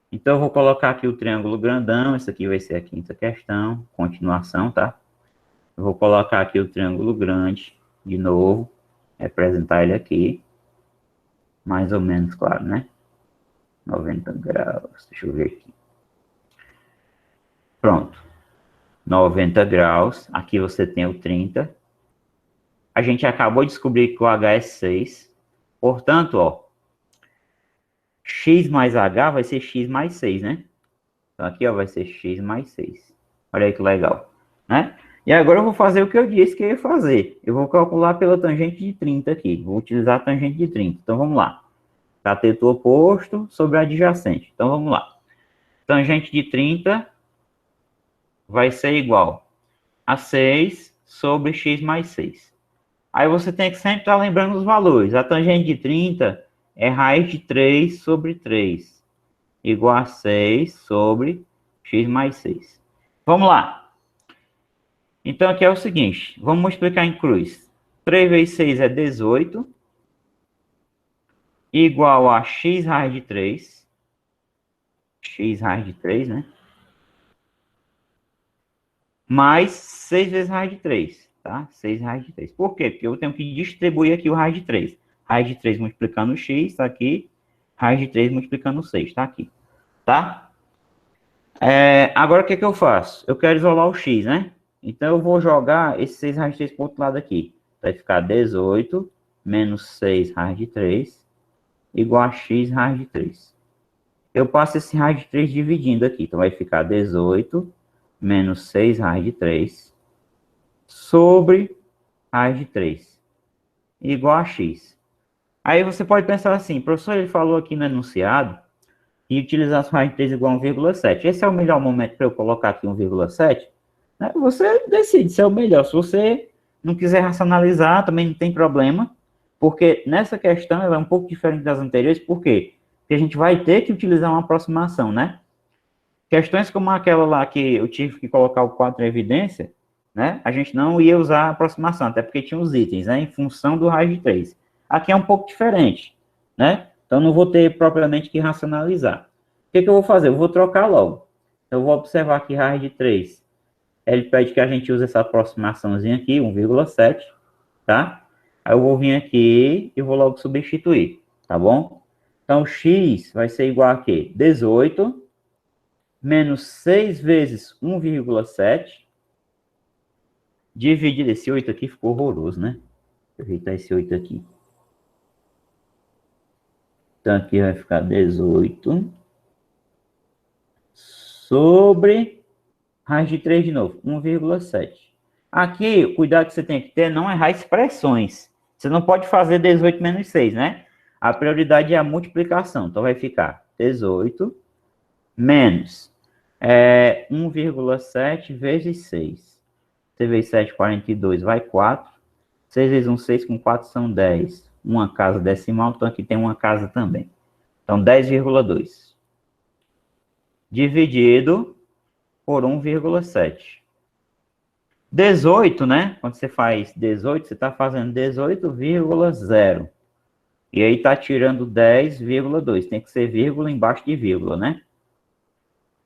S1: Então, eu vou colocar aqui o triângulo grandão, esse aqui vai ser a quinta questão, continuação, tá? Eu vou colocar aqui o triângulo grande, de novo, representar ele aqui, mais ou menos, claro, né? 90 graus, deixa eu ver aqui. Pronto, 90 graus, aqui você tem o 30. A gente acabou de descobrir que o H é 6, portanto, ó, x mais h vai ser x mais 6, né? Então aqui, ó, vai ser x mais 6. Olha aí que legal, né? E agora eu vou fazer o que eu disse que eu ia fazer. Eu vou calcular pela tangente de 30 aqui. Vou utilizar a tangente de 30. Então vamos lá. Cateto oposto sobre adjacente. Então vamos lá. Tangente de 30 vai ser igual a 6 sobre x mais 6. Aí você tem que sempre estar lembrando os valores. A tangente de 30 é raiz de 3 sobre 3, igual a 6 sobre x mais 6. Vamos lá. Então, aqui é o seguinte. Vamos multiplicar em cruz. 3 vezes 6 é 18, igual a x raiz de 3. X raiz de 3, né? Mais 6 vezes raiz de 3, tá? 6 raiz de 3. Por quê? Porque eu tenho que distribuir aqui o raiz de 3. Raiz de 3 multiplicando o x, tá aqui. Raiz de 3 multiplicando o 6, tá aqui. Tá? Agora, o que eu faço? Eu quero isolar o x, né? Então, eu vou jogar esse 6 raiz de 3 para o outro lado aqui. Vai ficar 18 menos 6 raiz de 3 igual a x raiz de 3. Eu passo esse raiz de 3 dividindo aqui. Então, vai ficar 18 menos 6 raiz de 3 sobre raiz de 3 igual a x. Aí você pode pensar assim, professor, ele falou aqui no enunciado e utilizar a raiz de 3 igual a 1,7. Esse é o melhor momento para eu colocar aqui 1,7? Né? Você decide se é o melhor. Se você não quiser racionalizar, também não tem problema, porque nessa questão ela é um pouco diferente das anteriores. Por quê? Porque a gente vai ter que utilizar uma aproximação, né? Questões como aquela lá que eu tive que colocar o 4 em evidência, né? A gente não ia usar a aproximação, até porque tinha os itens, né? Em função do raiz de 3. Aqui é um pouco diferente, né? Então, não vou ter propriamente que racionalizar. O que eu vou fazer? Eu vou trocar logo. Eu vou observar que raiz de 3, ele pede que a gente use essa aproximaçãozinha aqui, 1,7, tá? Aí eu vou vir aqui e vou logo substituir, tá bom? Então, x vai ser igual a quê? 18 menos 6 vezes 1,7, dividido, esse 8 aqui ficou horroroso, né? Deixa eu ajeitar esse 8 aqui. Então, aqui vai ficar 18 sobre raiz de 3 de novo, 1,7. Aqui, o cuidado que você tem que ter não é errar expressões. Você não pode fazer 18 menos 6, né? A prioridade é a multiplicação. Então, vai ficar 18 menos 1,7 vezes 6. 6 vezes 7, 42, vai 4. 6 vezes 1, 6, com 4 são 10. Uma casa decimal, então aqui tem uma casa também. Então, 10,2. Dividido por 1,7. 18, né? Quando você faz 18, você está fazendo 18,0. E aí está tirando 10,2. Tem que ser vírgula embaixo de vírgula, né?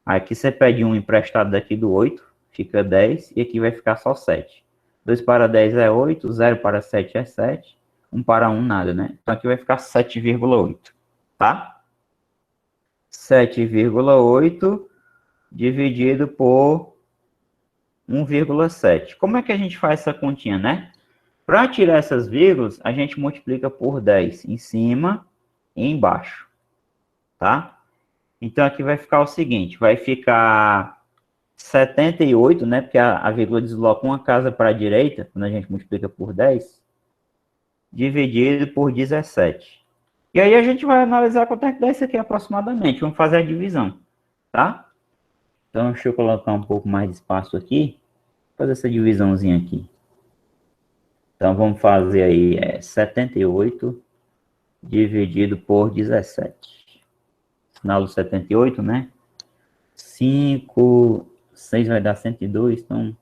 S1: Aqui você pede um emprestado daqui do 8, fica 10. E aqui vai ficar só 7. 2 para 10 é 8, 0 para 7 é 7. 1 para 1 nada, né? Então aqui vai ficar 7,8, tá? 7,8 dividido por 1,7. Como é que a gente faz essa continha, né? Para tirar essas vírgulas, a gente multiplica por 10 em cima e embaixo, tá? Então, aqui vai ficar o seguinte, vai ficar 78, né? Porque a vírgula desloca uma casa para a direita, quando a gente multiplica por 10, dividido por 17. E aí a gente vai analisar quanto é que dá isso aqui aproximadamente. Vamos fazer a divisão, tá? Então, deixa eu colocar um pouco mais de espaço aqui. Fazer essa divisãozinha aqui. Então, vamos fazer aí 78 dividido por 17. Sinal do 78, né? 5, 6 vai dar 102, então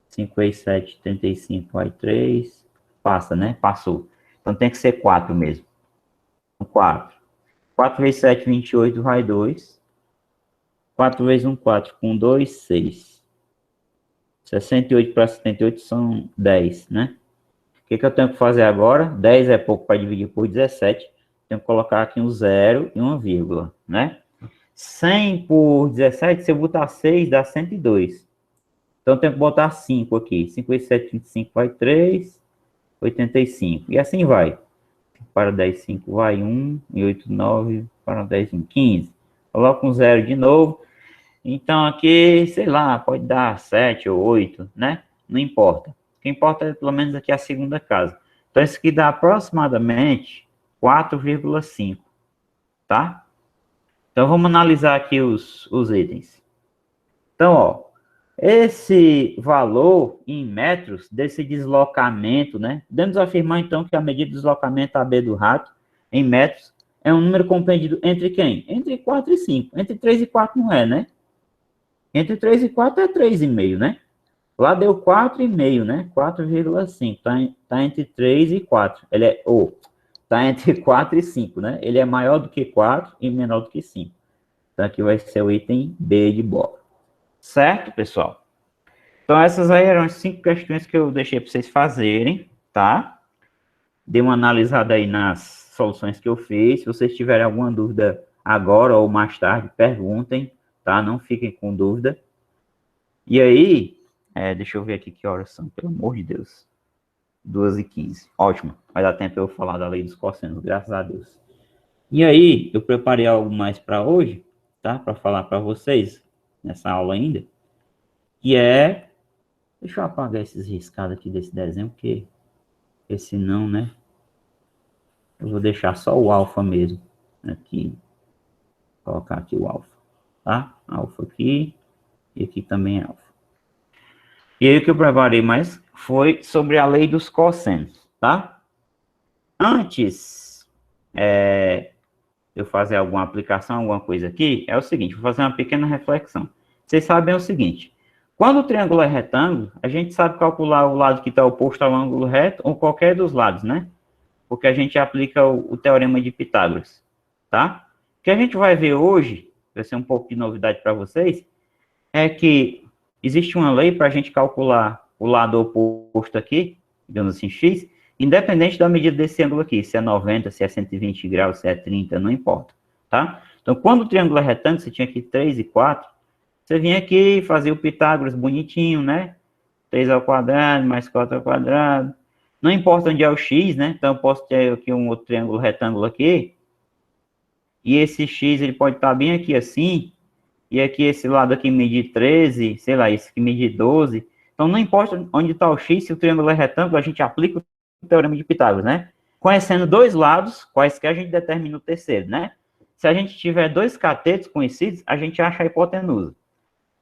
S1: 5 vezes 7, 35, aí 3. Passa, né? Passou. Então, tem que ser 4 mesmo. 4. 4 vezes 7, 28, vai 2. 4 vezes 1, 4. Com 2, 6. 68 para 78 são 10, né? O que eu tenho que fazer agora? 10 é pouco para dividir por 17. Tenho que colocar aqui um 0 e uma vírgula, né? 100 por 17, se eu botar 6, dá 102. Então, eu tenho que botar 5 aqui. 5 vezes 7, 25, vai 3. 85. E assim vai. 5 para 10, 5 vai 1. E 8, 9. Para 10, 1, 15. Coloco um 0 de novo. Então, aqui, sei lá, pode dar 7 ou 8, né? Não importa. O que importa é, pelo menos, aqui a segunda casa. Então, isso aqui dá aproximadamente 4,5, tá? Então, vamos analisar aqui os itens. Então, ó, esse valor em metros desse deslocamento, né? Podemos afirmar, então, que a medida de deslocamento AB do rato em metros é um número compreendido entre quem? Entre 4 e 5. Entre 3 e 4 não é, né? Entre 3 e 4 é 3,5, né? Lá deu 4,5, né? 4,5. Tá entre 3 e 4. Ele é, tá entre 4 e 5, né? Ele é maior do que 4 e menor do que 5. Então, aqui vai ser o item B de bola. Certo, pessoal? Então, essas aí eram as 5 questões que eu deixei para vocês fazerem, tá? Dê uma analisada aí nas soluções que eu fiz. Se vocês tiverem alguma dúvida agora ou mais tarde, perguntem, tá? Não fiquem com dúvida. E aí, deixa eu ver aqui que horas são, pelo amor de Deus. 2h15. Ótimo. Vai dar tempo eu falar da lei dos cossenos, graças a Deus. E aí, eu preparei algo mais para hoje, tá? Para falar para vocês, nessa aula ainda. Que é... Deixa eu apagar esses riscados aqui desse desenho, porque... Esse não, né? Eu vou deixar só o alfa mesmo. Aqui. Vou colocar aqui o alfa, tá? Alfa aqui. E aqui também é alfa. E aí o que eu preparei mais foi sobre a lei dos cossenos, tá? Antes eu fazer alguma aplicação, alguma coisa aqui, é o seguinte, vou fazer uma pequena reflexão. Vocês sabem o seguinte, quando o triângulo é retângulo, a gente sabe calcular o lado que está oposto ao ângulo reto ou qualquer dos lados, né? Porque a gente aplica o teorema de Pitágoras, tá? O que a gente vai ver hoje, vai ser um pouco de novidade para vocês, é que existe uma lei para a gente calcular o lado oposto aqui, digamos assim, x, independente da medida desse ângulo aqui, se é 90, se é 120 graus, se é 30, não importa, tá? Então, quando o triângulo é retângulo, você tinha aqui 3 e 4, você vinha aqui e fazia o Pitágoras bonitinho, né? 3 ao quadrado, mais 4 ao quadrado. Não importa onde é o x, né? Então, eu posso ter aqui um outro triângulo retângulo aqui, e esse x, ele pode estar bem aqui assim, e aqui esse lado aqui medir 13, sei lá, esse aqui medir 12. Então, não importa onde está o x, se o triângulo é retângulo, a gente aplica o teorema de Pitágoras, né? Conhecendo dois lados, quaisquer a gente determina o terceiro, né? Se a gente tiver dois catetos conhecidos, a gente acha a hipotenusa.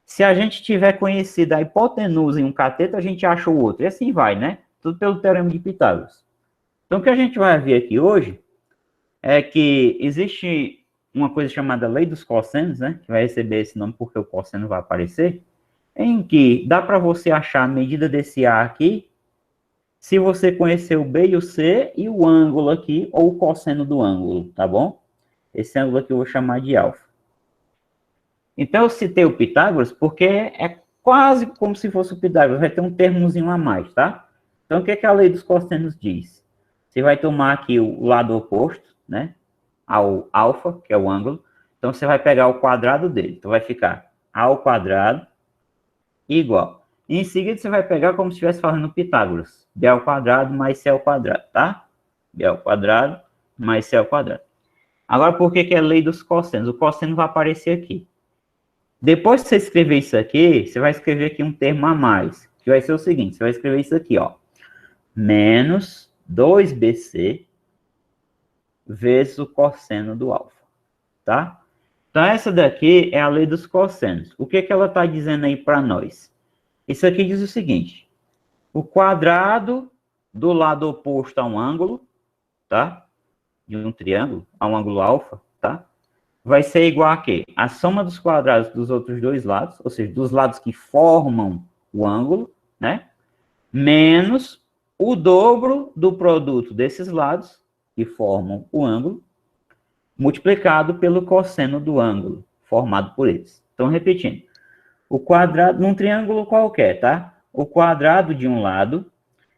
S1: Se a gente tiver conhecido a hipotenusa em um cateto, a gente acha o outro. E assim vai, né? Tudo pelo teorema de Pitágoras. Então, o que a gente vai ver aqui hoje é que existe uma coisa chamada lei dos cossenos, né? Que vai receber esse nome porque o cosseno vai aparecer, em que dá para você achar a medida desse A aqui, se você conhecer o B e o C e o ângulo aqui, ou o cosseno do ângulo, tá bom? Esse ângulo aqui eu vou chamar de alfa. Então, eu citei o Pitágoras porque é quase como se fosse o Pitágoras, vai ter um termozinho a mais, tá? Então, o que a lei dos cossenos diz? Você vai tomar aqui o lado oposto, né? Ao alfa, que é o ângulo. Então, você vai pegar o quadrado dele. Então, vai ficar A ao quadrado igual. E em seguida, você vai pegar como se estivesse fazendo Pitágoras. B ao quadrado mais C ao quadrado, tá? B ao quadrado mais C ao quadrado. Agora, por que é a lei dos cossenos? O cosseno vai aparecer aqui. Depois que você escrever isso aqui, você vai escrever aqui um termo a mais, que vai ser o seguinte, você vai escrever isso aqui, ó. Menos 2BC vezes o cosseno do alfa, tá? Então, essa daqui é a lei dos cossenos. O que ela está dizendo aí para nós? Isso aqui diz o seguinte, o quadrado do lado oposto a um ângulo, tá? De um triângulo, a um ângulo alfa, tá? Vai ser igual a quê? A soma dos quadrados dos outros dois lados, ou seja, dos lados que formam o ângulo, né? Menos o dobro do produto desses lados, que formam o ângulo, multiplicado pelo cosseno do ângulo, formado por eles. Então, repetindo. O quadrado, num triângulo qualquer, tá? O quadrado de um lado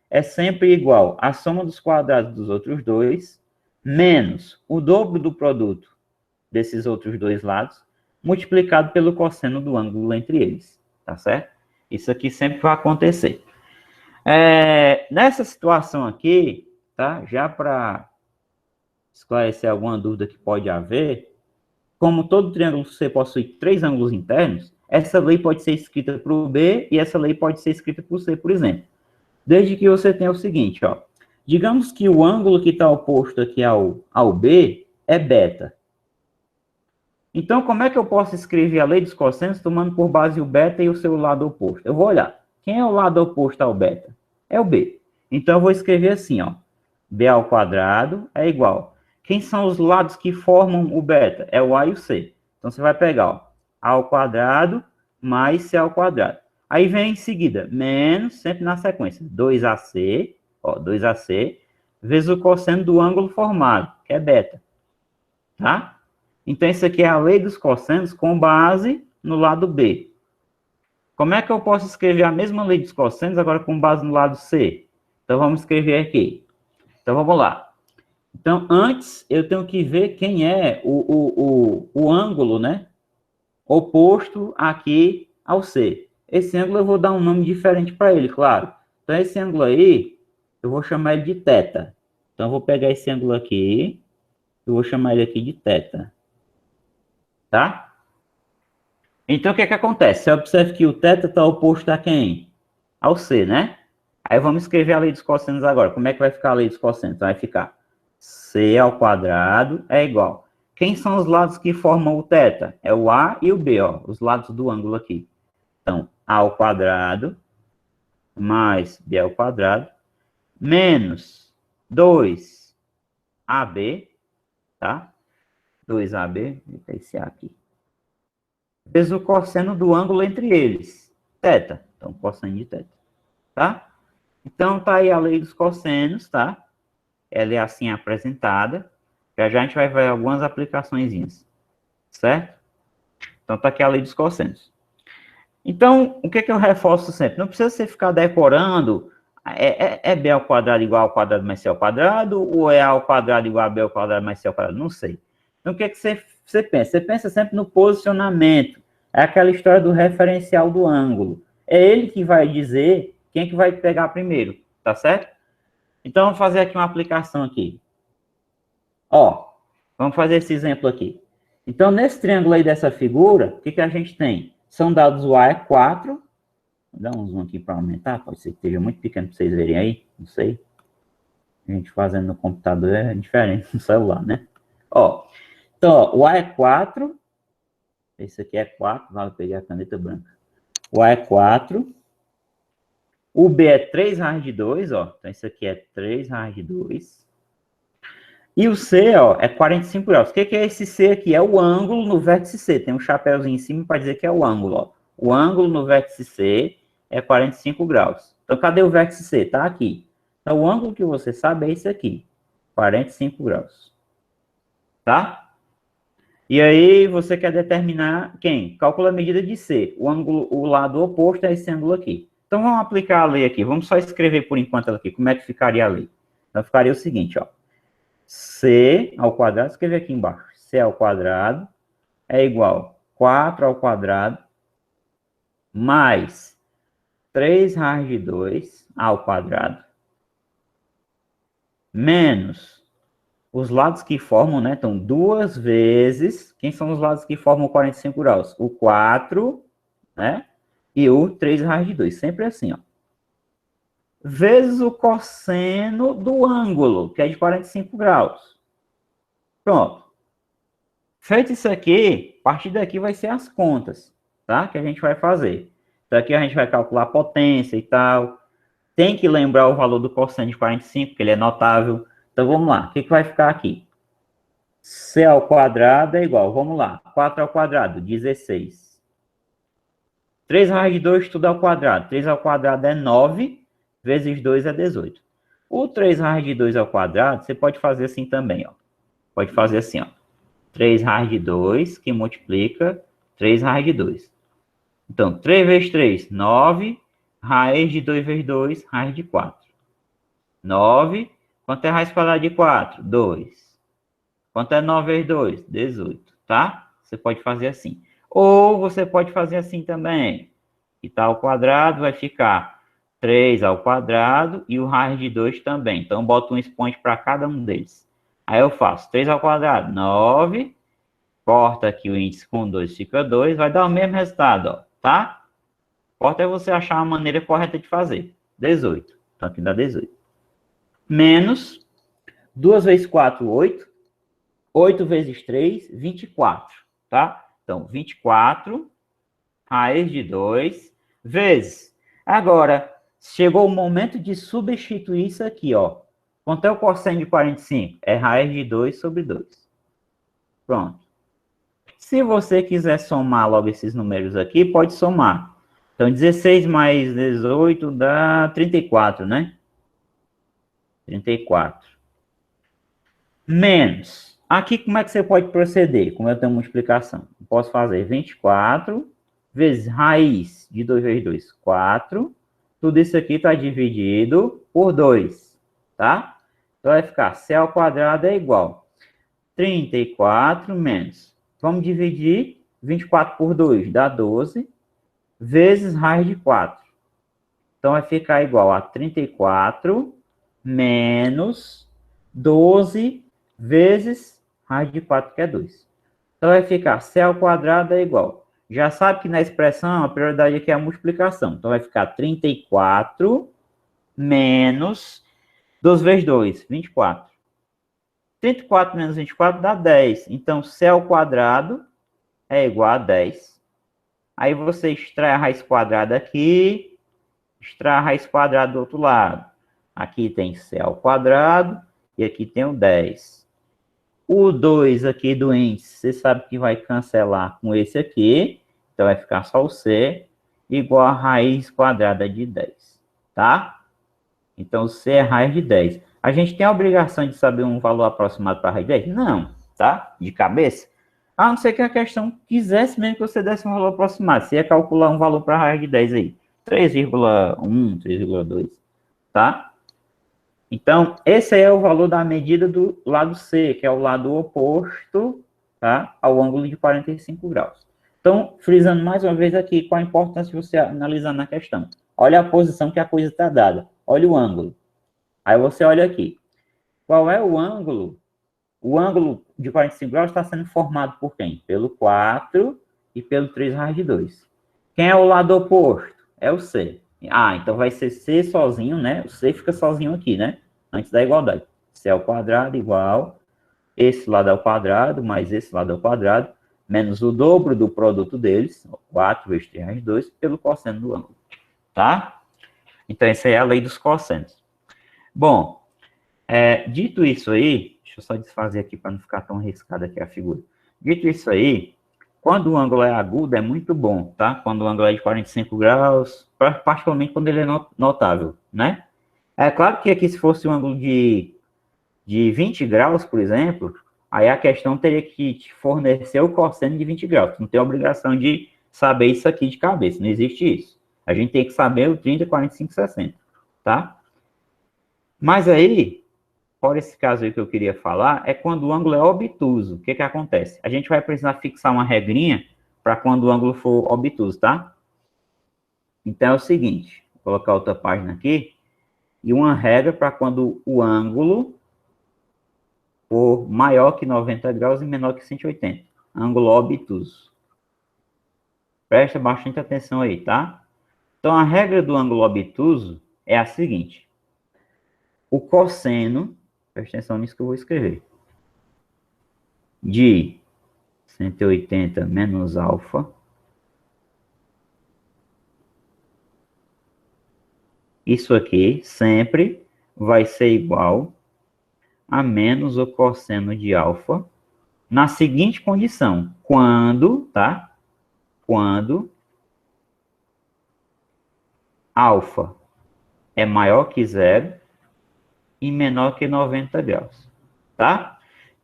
S1: é sempre igual à soma dos quadrados dos outros dois, menos o dobro do produto desses outros dois lados, multiplicado pelo cosseno do ângulo entre eles, tá certo? Isso aqui sempre vai acontecer. Nessa situação aqui, tá? Já para esclarecer alguma dúvida que pode haver, como todo triângulo C possui três ângulos internos, essa lei pode ser escrita para o B e essa lei pode ser escrita para o C, por exemplo. Desde que você tenha o seguinte, ó. Digamos que o ângulo que está oposto aqui ao B é beta. Então, como é que eu posso escrever a lei dos cossenos tomando por base o beta e o seu lado oposto? Eu vou olhar. Quem é o lado oposto ao beta? É o B. Então, eu vou escrever assim, ó. B ao quadrado é igual. Quem são os lados que formam o beta? É o A e o C. Então, você vai pegar, ó, A ao quadrado mais C ao quadrado. Aí vem em seguida, menos, sempre na sequência, 2AC, ó, 2AC, vezes o cosseno do ângulo formado, que é beta. Tá? Então, isso aqui é a lei dos cossenos com base no lado B. Como é que eu posso escrever a mesma lei dos cossenos agora com base no lado C? Então, vamos escrever aqui. Então, vamos lá. Então, antes, eu tenho que ver quem é o ângulo, né? Oposto aqui ao C. Esse ângulo eu vou dar um nome diferente para ele, claro. Então, esse ângulo aí, eu vou chamar ele de θ. Então, eu vou pegar esse ângulo aqui, eu vou chamar ele aqui de θ. Tá? Então, o que acontece? Você observa que o θ está oposto a quem? Ao C, né? Aí vamos escrever a lei dos cossenos agora. Como é que vai ficar a lei dos cossenos? Então, vai ficar C ao quadrado é igual. Quem são os lados que formam o θ? É o A e o B, ó, os lados do ângulo aqui. Então, A ao quadrado mais B ao quadrado menos 2AB, tá? 2AB, vou esse A aqui. Vezes o cosseno do ângulo entre eles, θ. Então, cosseno de θ, tá? Então, tá aí a lei dos cossenos, tá? Ela é assim apresentada. Já já a gente vai ver algumas aplicaçõezinhas, certo? Então, tá aqui a lei dos cossenos. Então, o que eu reforço sempre? Não precisa você ficar decorando, é B ao quadrado igual ao quadrado mais C ao quadrado, ou é A ao quadrado igual a B ao quadrado mais C ao quadrado? Não sei. Então, o que você pensa? Você pensa sempre no posicionamento. É aquela história do referencial do ângulo. É ele que vai dizer quem é que vai pegar primeiro, tá certo? Então, vamos fazer aqui uma aplicação aqui. Ó, vamos fazer esse exemplo aqui. Então, nesse triângulo aí dessa figura, o que a gente tem? São dados o A é 4. Vou dar um zoom aqui para aumentar, pode ser que esteja muito pequeno para vocês verem aí, não sei. A gente fazendo no computador é diferente no celular, né? Ó, então, ó, o A é 4. Esse aqui é 4, vale pegar a caneta branca. O A é 4. O B é 3 raiz de 2, ó. Então, isso aqui é 3 raiz de 2. E o C, ó, é 45 graus. O que é esse C aqui? É o ângulo no vértice C. Tem um chapéuzinho em cima para dizer que é o ângulo, ó. O ângulo no vértice C é 45 graus. Então, cadê o vértice C? Tá aqui. Então, o ângulo que você sabe é esse aqui. 45 graus. Tá? E aí, você quer determinar quem? Calcula a medida de C. O ângulo, o lado oposto é esse ângulo aqui. Então, vamos aplicar a lei aqui. Vamos só escrever por enquanto aqui. Como é que ficaria a lei? Então, ficaria o seguinte, ó. C ao quadrado, escrever aqui embaixo. C ao quadrado é igual a 4 ao quadrado mais 3 raiz de 2 ao quadrado menos os lados que formam, né? Então, duas vezes. Quem são os lados que formam 45 graus? O 4, né? E o 3 raiz de 2. Sempre assim, ó. Vezes o cosseno do ângulo, que é de 45 graus. Pronto. Feito isso aqui, a partir daqui vai ser as contas, tá? Que a gente vai fazer. Então, aqui a gente vai calcular a potência e tal. Tem que lembrar o valor do cosseno de 45, que ele é notável. Então, vamos lá. O que vai ficar aqui? C ao quadrado é igual, vamos lá. 4 ao quadrado, 16. 3 raiz de 2, tudo ao quadrado. 3 ao quadrado é 9, vezes 2 é 18. O 3 raiz de 2 ao quadrado, você pode fazer assim também, ó. Pode fazer assim, ó. 3 raiz de 2, que multiplica 3 raiz de 2. Então, 3 vezes 3, 9. Raiz de 2 vezes 2, raiz de 4. 9. Quanto é raiz quadrada de 4? 2. Quanto é 9 vezes 2? 18, tá? Você pode fazer assim. Ou você pode fazer assim também. E tá ao quadrado, vai ficar 3 ao quadrado e o raiz de 2 também. Então, boto um expoente para cada um deles. Aí eu faço 3 ao quadrado, 9. Corta aqui o índice com 2, fica 2. Vai dar o mesmo resultado, ó, tá? Importa é você achar a maneira correta de fazer. 18. Então, aqui dá 18. Menos 2 vezes 4, 8. 8 vezes 3, 24. Tá? Então, 24, raiz de 2, vezes. Agora, chegou o momento de substituir isso aqui, ó. Quanto é o cosseno de 45? É raiz de 2 sobre 2. Pronto. Se você quiser somar logo esses números aqui, pode somar. Então, 16 mais 18 dá 34, né? 34. Menos. Aqui, como é que você pode proceder? Como eu tenho multiplicação. Eu posso fazer 24 vezes raiz de 2 vezes 2, 4. Tudo isso aqui está dividido por 2, tá? Então, vai ficar C ao quadrado é igual a 34 menos. Vamos dividir 24 por 2, dá 12. Vezes raiz de 4. Então, vai ficar igual a 34 menos 12 vezes raiz de 4, que é 2. Então, vai ficar C ao quadrado é igual. Já sabe que na expressão a prioridade aqui é a multiplicação. Então, vai ficar 34 menos 12 vezes 2, 24. 34 menos 24 dá 10. Então, C ao quadrado é igual a 10. Aí você extrai a raiz quadrada aqui, extrai a raiz quadrada do outro lado. Aqui tem C ao quadrado e aqui tem o 10. O 2 aqui do índice, você sabe que vai cancelar com esse aqui. Então, vai ficar só o C igual a raiz quadrada de 10, tá? Então, o C é raiz de 10. A gente tem a obrigação de saber um valor aproximado para a raiz de 10? Não, tá? De cabeça. A não ser que a questão quisesse mesmo que você desse um valor aproximado. Você ia calcular um valor para a raiz de 10 aí. 3,1, 3,2, tá? Então, esse aí é o valor da medida do lado C, que é o lado oposto, tá? Ao ângulo de 45 graus. Então, frisando mais uma vez aqui, qual a importância de você analisar na questão. Olha a posição que a coisa está dada. Olha o ângulo. Aí você olha aqui. Qual é o ângulo? O ângulo de 45 graus está sendo formado por quem? Pelo 4 e pelo 3 raiz de 2. Quem é o lado oposto? É o C. Ah, então vai ser C sozinho, né? O C fica sozinho aqui, né? Antes da igualdade. C ao quadrado igual, esse lado ao quadrado, mais esse lado ao quadrado, menos o dobro do produto deles, 4 vezes 3 raiz de 2, pelo cosseno do ângulo. Tá? Então, essa é a lei dos cossenos. Bom, dito isso aí, deixa Deixa eu só desfazer aqui para não ficar tão arriscada aqui a figura. Dito isso aí, quando o ângulo é agudo, é muito bom, tá? Quando o ângulo é de 45 graus, particularmente quando ele é notável, né? É claro que aqui, se fosse um ângulo de 20 graus, por exemplo, aí a questão teria que te fornecer o cosseno de 20 graus. Não tem obrigação de saber isso aqui de cabeça, não existe isso. A gente tem que saber o 30, 45, 60, tá? Mas aí, por esse caso aí que eu queria falar, é quando o ângulo é obtuso. O que que acontece? A gente vai precisar fixar uma regrinha para quando o ângulo for obtuso, tá? Então é o seguinte, vou colocar outra página aqui, e uma regra para quando o ângulo for maior que 90 graus e menor que 180. Ângulo obtuso. Presta bastante atenção aí, tá? Então a regra do ângulo obtuso é a seguinte. O cosseno, presta atenção nisso que eu vou escrever, de 180 menos alfa isso aqui sempre vai ser igual a menos o cosseno de alfa na seguinte condição, quando, tá? Quando alfa é maior que zero e menor que 90 graus, tá?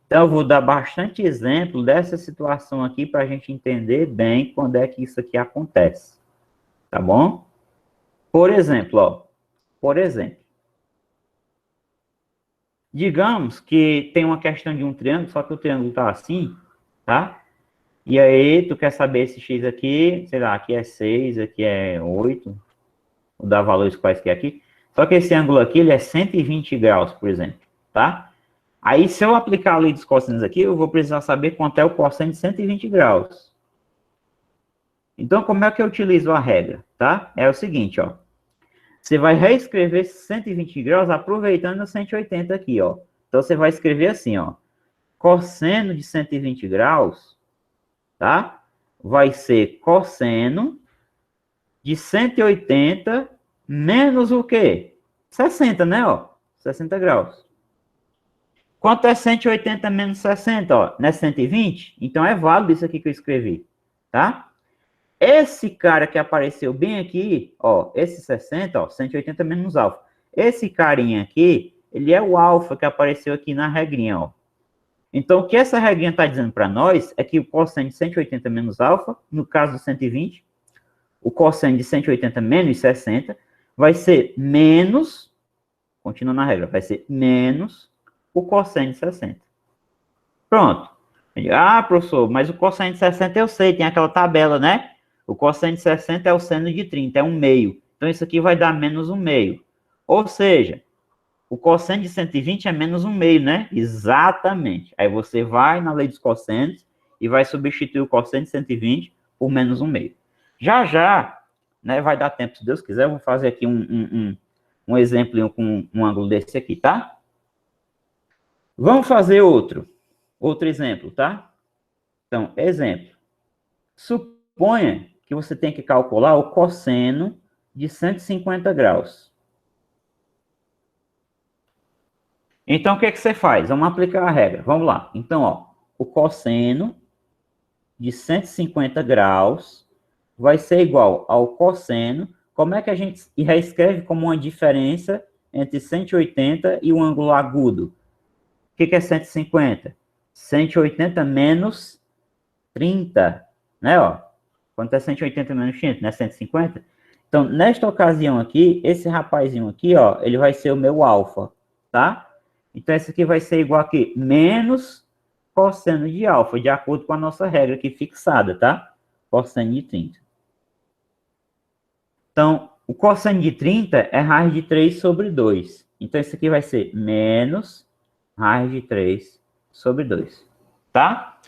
S1: Então, eu vou dar bastante exemplo dessa situação aqui para a gente entender bem quando é que isso aqui acontece, tá bom? Por exemplo, ó, digamos que tem uma questão de um triângulo, só que o triângulo está assim, tá? E aí, tu quer saber esse x aqui, sei lá, aqui é 6, aqui é 8, vou dar valores quaisquer aqui. Só que esse ângulo aqui, ele é 120 graus, por exemplo, tá? Aí, se eu aplicar a lei dos cossenos aqui, eu vou precisar saber quanto é o cosseno de 120 graus. Então, como é que eu utilizo a regra, tá? É o seguinte, ó. Você vai reescrever 120 graus aproveitando o 180 aqui, ó. Então, você vai escrever assim, ó. Cosseno de 120 graus, tá? Vai ser cosseno de 180 menos o quê? 60, né, ó? 60 graus. Quanto é 180 menos 60, ó? Não é 120? Então, é válido isso aqui que eu escrevi, tá? Esse cara que apareceu bem aqui, ó, esse 60, ó, 180 menos alfa. Esse carinha aqui, ele é o alfa que apareceu aqui na regrinha, ó. Então, o que essa regrinha está dizendo para nós é que o cosseno de 180 menos alfa, no caso do 120, o cosseno de 180 menos 60, vai ser menos, continua na regra, vai ser menos o cosseno de 60. Pronto. Ah, professor, mas o cosseno de 60 eu sei, tem aquela tabela, né? O cosseno de 60 é o seno de 30, é 1/2. Então, isso aqui vai dar menos 1/2. Ou seja, o cosseno de 120 é menos 1/2, né? Exatamente. Aí você vai na lei dos cossenos e vai substituir o cosseno de 120 por menos 1/2. Já já, né, vai dar tempo, se Deus quiser, eu vou fazer aqui um exemplo com um ângulo desse aqui, tá? Vamos fazer outro exemplo, tá? Então, exemplo. Suponha que você tem que calcular o cosseno de 150 graus. Então, o que é que você faz? Vamos aplicar a regra. Vamos lá. Então, ó, o cosseno de 150 graus vai ser igual ao cosseno. Como é que a gente reescreve como uma diferença entre 180 e o ângulo agudo? O que é 150? 180 menos 30, né, ó? Quanto é 180 menos 30, né? 150? Então, nesta ocasião aqui, esse rapazinho aqui, ó, ele vai ser o meu alfa, tá? Então, esse aqui vai ser igual aqui, menos cosseno de alfa, de acordo com a nossa regra aqui fixada, tá? Cosseno de 30. Então, o cosseno de 30 é raiz de 3 sobre 2. Então, esse aqui vai ser menos raiz de 3 sobre 2, tá?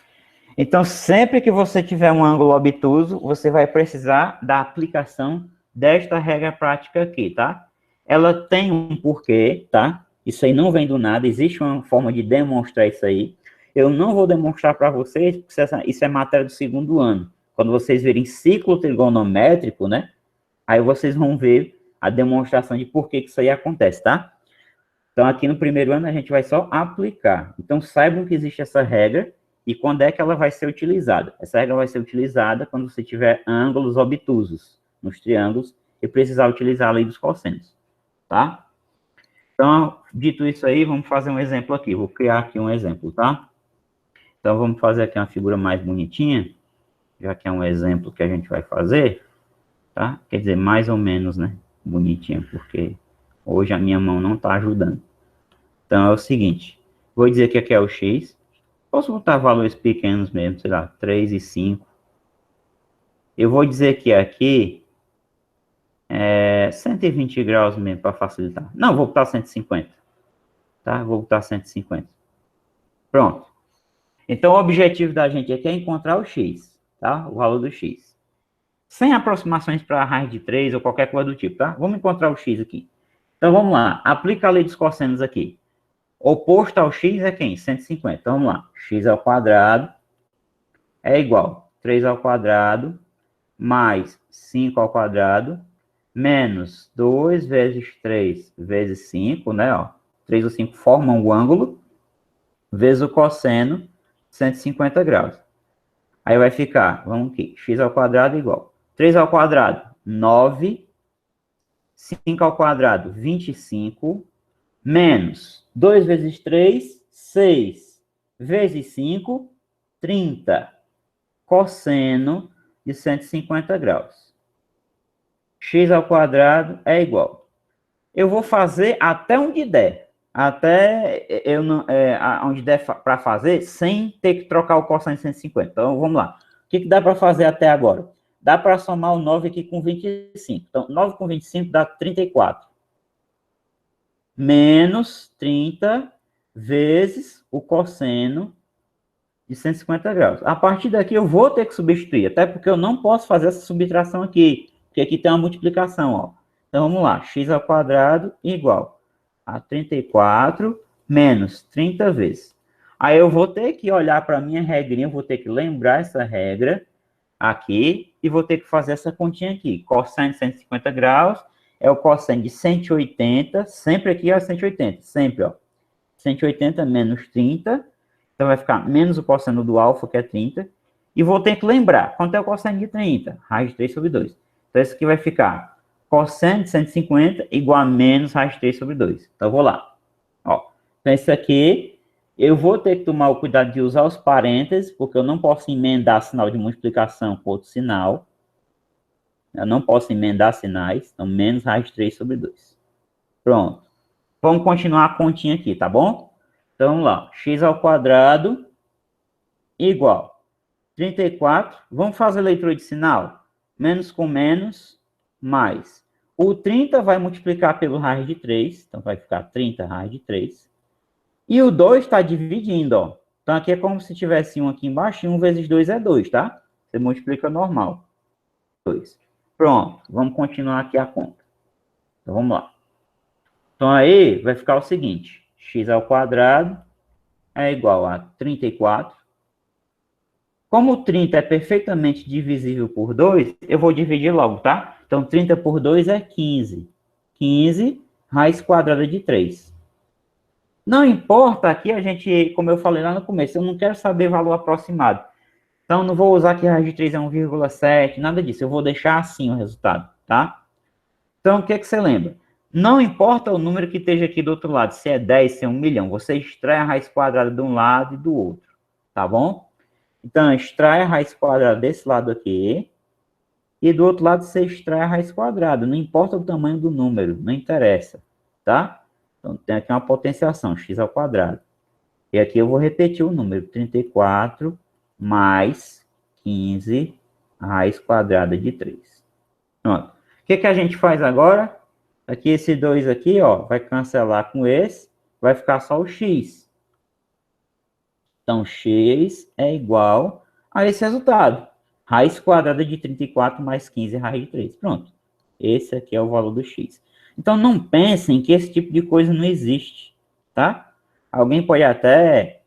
S1: Então, sempre que você tiver um ângulo obtuso, você vai precisar da aplicação desta regra prática aqui, tá? Ela tem um porquê, tá? Isso aí não vem do nada, existe uma forma de demonstrar isso aí. Eu não vou demonstrar para vocês, porque isso é matéria do segundo ano. Quando vocês verem ciclo trigonométrico, né? Aí vocês vão ver a demonstração de por que isso aí acontece, tá? Então, aqui no primeiro ano, a gente vai só aplicar. Então, saibam que existe essa regra e quando é que ela vai ser utilizada. Essa regra vai ser utilizada quando você tiver ângulos obtusos nos triângulos e precisar utilizar a lei dos cossenos, tá? Então, dito isso aí, vamos fazer um exemplo aqui. Vou criar aqui um exemplo, tá? Então, vamos fazer aqui uma figura mais bonitinha, já que é um exemplo que a gente vai fazer, tá? Quer dizer, mais ou menos, né? Bonitinha, porque hoje a minha mão não está ajudando. Então, é o seguinte. Vou dizer que aqui é o x. Posso botar valores pequenos mesmo, sei lá, 3 e 5. Eu vou dizer que aqui é 120 graus mesmo, para facilitar. Não, vou botar 150. Tá? Vou botar 150. Pronto. Então, o objetivo da gente aqui é encontrar o x, tá? O valor do x. Sem aproximações para a raiz de 3 ou qualquer coisa do tipo, tá? Vamos encontrar o x aqui. Então, vamos lá. Aplica a lei dos cossenos aqui. Oposto ao x é quem? 150. Então, vamos lá. X ao quadrado é igual a 3 ao quadrado mais 5 ao quadrado menos 2 vezes 3 vezes 5, né? Ó, 3 ou 5 formam o ângulo, vezes o cosseno, 150 graus. Aí vai ficar, vamos aqui, x ao quadrado igual 3 ao quadrado, 9, 5 ao quadrado, 25, menos 2 vezes 3, 6, vezes 5, 30, cosseno de 150 graus. X ao quadrado é igual. Eu vou fazer até onde der. Até eu não, onde der para fazer, sem ter que trocar o cosseno de 150. Então, vamos lá. O que dá para fazer até agora? Dá para somar o 9 aqui com 25. Então, 9 com 25 dá 34. Menos 30 vezes o cosseno de 150 graus. A partir daqui eu vou ter que substituir, até porque eu não posso fazer essa subtração aqui, porque aqui tem uma multiplicação, ó. Então vamos lá, x ao quadrado igual a 34 menos 30 vezes. Aí eu vou ter que olhar para a minha regrinha, vou ter que lembrar essa regra aqui e vou ter que fazer essa continha aqui. Cosseno de 150 graus é o cosseno de 180, sempre aqui é 180, sempre, ó. 180 menos 30. Então, vai ficar menos o cosseno do alfa, que é 30. E vou ter que lembrar, quanto é o cosseno de 30? Raiz de 3 sobre 2. Então, isso aqui vai ficar cosseno de 150 igual a menos raiz de 3 sobre 2. Então, eu vou lá. Ó, então, isso aqui, eu vou ter que tomar o cuidado de usar os parênteses, porque eu não posso emendar sinal de multiplicação com outro sinal. Eu não posso emendar sinais. Então, menos raiz de 3 sobre 2. Pronto. Vamos continuar a continha aqui, tá bom? Então, vamos lá. X ao quadrado igual 34. Vamos fazer leitura de sinal? Menos com menos, mais. O 30 vai multiplicar pelo raiz de 3. Então, vai ficar 30 raiz de 3. E o 2 está dividindo, ó. Então, aqui é como se tivesse um aqui embaixo. E 1 vezes 2 é 2, tá? Você multiplica normal. 2. Pronto. Vamos continuar aqui a conta. Então, vamos lá. Então, aí vai ficar o seguinte. X ao quadrado é igual a 34. Como o 30 é perfeitamente divisível por 2, eu vou dividir logo, tá? Então, 30 por 2 é 15. 15 raiz quadrada de 3. Não importa aqui a gente, como eu falei lá no começo, eu não quero saber valor aproximado. Então, não vou usar que a raiz de 3 é 1,7, nada disso. Eu vou deixar assim o resultado, tá? Então, o que é que você lembra? Não importa o número que esteja aqui do outro lado, se é 10, se é 1 milhão. Você extrai a raiz quadrada de um lado e do outro, tá bom? Então, extrai a raiz quadrada desse lado aqui. E do outro lado, você extrai a raiz quadrada. Não importa o tamanho do número, não interessa, tá? Então, tem aqui uma potenciação, x ao quadrado. E aqui eu vou repetir o número, 34 mais 15 raiz quadrada de 3. Pronto. O que a gente faz agora? Aqui, esse 2 aqui, ó, vai cancelar com esse, vai ficar só o x. Então, x é igual a esse resultado. Raiz quadrada de 34 mais 15 raiz de 3. Pronto. Esse aqui é o valor do x. Então, não pensem que esse tipo de coisa não existe, tá? Alguém pode até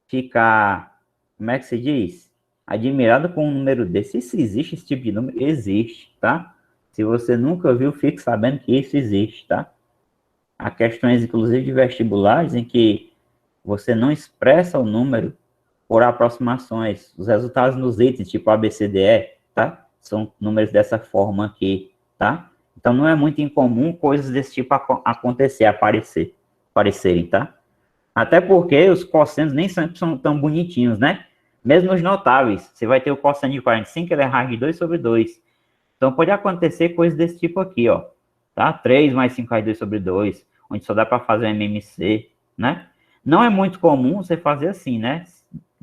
S1: ficar, como é que se diz? Admirado com um número desse. Se existe esse tipo de número, existe, tá? Se você nunca viu, fique sabendo que isso existe, tá? Há questões, inclusive, de vestibulares em que você não expressa o número por aproximações. Os resultados nos itens, tipo ABCDE, tá? São números dessa forma aqui, tá? Então, não é muito incomum coisas desse tipo acontecer, aparecerem, tá? Até porque os cossenos nem sempre são tão bonitinhos, né? Mesmo os notáveis, você vai ter o cosseno de 45, ele é raiz de 2 sobre 2. Então, pode acontecer coisas desse tipo aqui, ó. Tá? 3 mais 5 raiz de 2 sobre 2, onde só dá para fazer o MMC, né? Não é muito comum você fazer assim, né?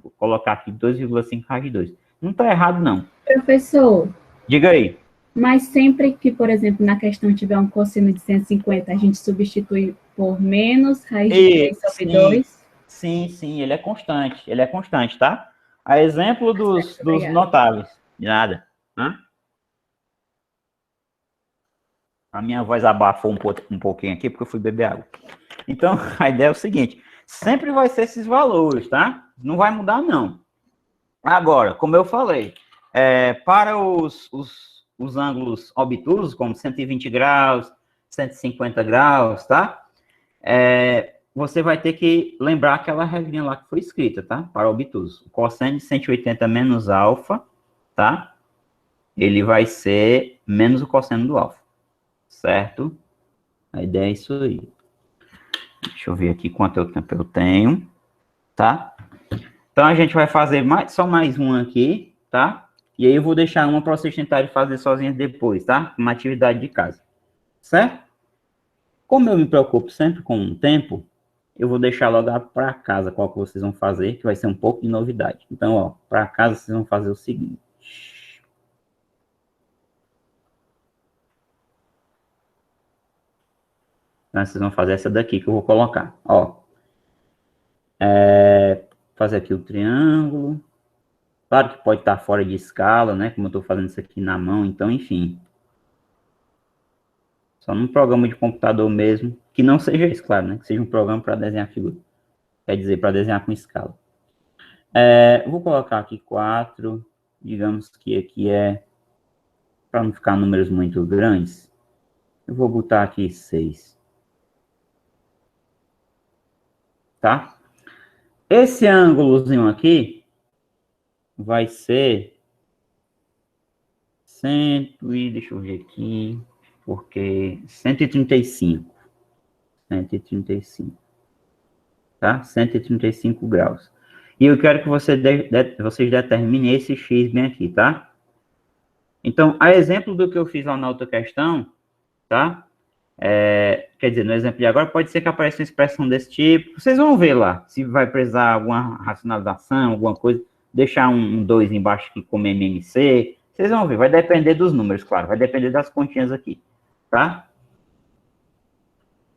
S1: Vou colocar aqui 2,5 raiz de 2. Não está errado, não.
S2: Professor,
S1: Diga aí.
S2: mas sempre que, por exemplo, na questão tiver um cosseno de 150, a gente substitui por menos raiz de 3 sobre
S1: Sim,
S2: 2.
S1: sim, ele é constante, tá? A exemplo dos,
S2: Certo,
S1: dos
S2: obrigada.
S1: notáveis, de nada. Hã? A minha voz abafou um pouquinho aqui, porque eu fui beber água. Então, a ideia é o seguinte, sempre vai ser esses valores, tá? Não vai mudar, não. Agora, como eu falei, para os ângulos obtusos, como 120 graus, 150 graus, tá? Você vai ter que lembrar aquela regrinha lá que foi escrita, tá? Para obtuso. O cosseno de 180 menos alfa, tá? Ele vai ser menos o cosseno do alfa, certo? A ideia é isso aí. Deixa eu ver aqui quanto tempo eu tenho, tá? Então, a gente vai fazer só mais um aqui, tá? E aí eu vou deixar uma para vocês tentarem fazer sozinhos depois, tá? Uma atividade de casa, certo? Como eu me preocupo sempre com o tempo, eu vou deixar logo para casa qual que vocês vão fazer, que vai ser um pouco de novidade. Então, ó, para casa vocês vão fazer o seguinte. Então, vocês vão fazer essa daqui que eu vou colocar, ó. Fazer aqui o triângulo. Claro que pode estar fora de escala, né? Como eu estou fazendo isso aqui na mão, então, enfim. Só num programa de computador mesmo, que não seja isso, claro, né? Que seja um programa para desenhar figura. Quer dizer, para desenhar com escala. Vou colocar aqui 4. Digamos que aqui para não ficar números muito grandes. Eu vou botar aqui 6. Tá? Esse ângulozinho aqui vai ser deixa eu ver aqui, porque 135. 135. Tá? 135 graus. E eu quero que vocês determinem esse x bem aqui, tá? Então, a exemplo do que eu fiz lá na outra questão, tá? Quer dizer, no exemplo de agora, pode ser que apareça uma expressão desse tipo. Vocês vão ver lá, se vai precisar alguma racionalização, alguma coisa, deixar um 2 embaixo aqui como MMC. Vocês vão ver, vai depender dos números, claro, vai depender das continhas aqui, tá?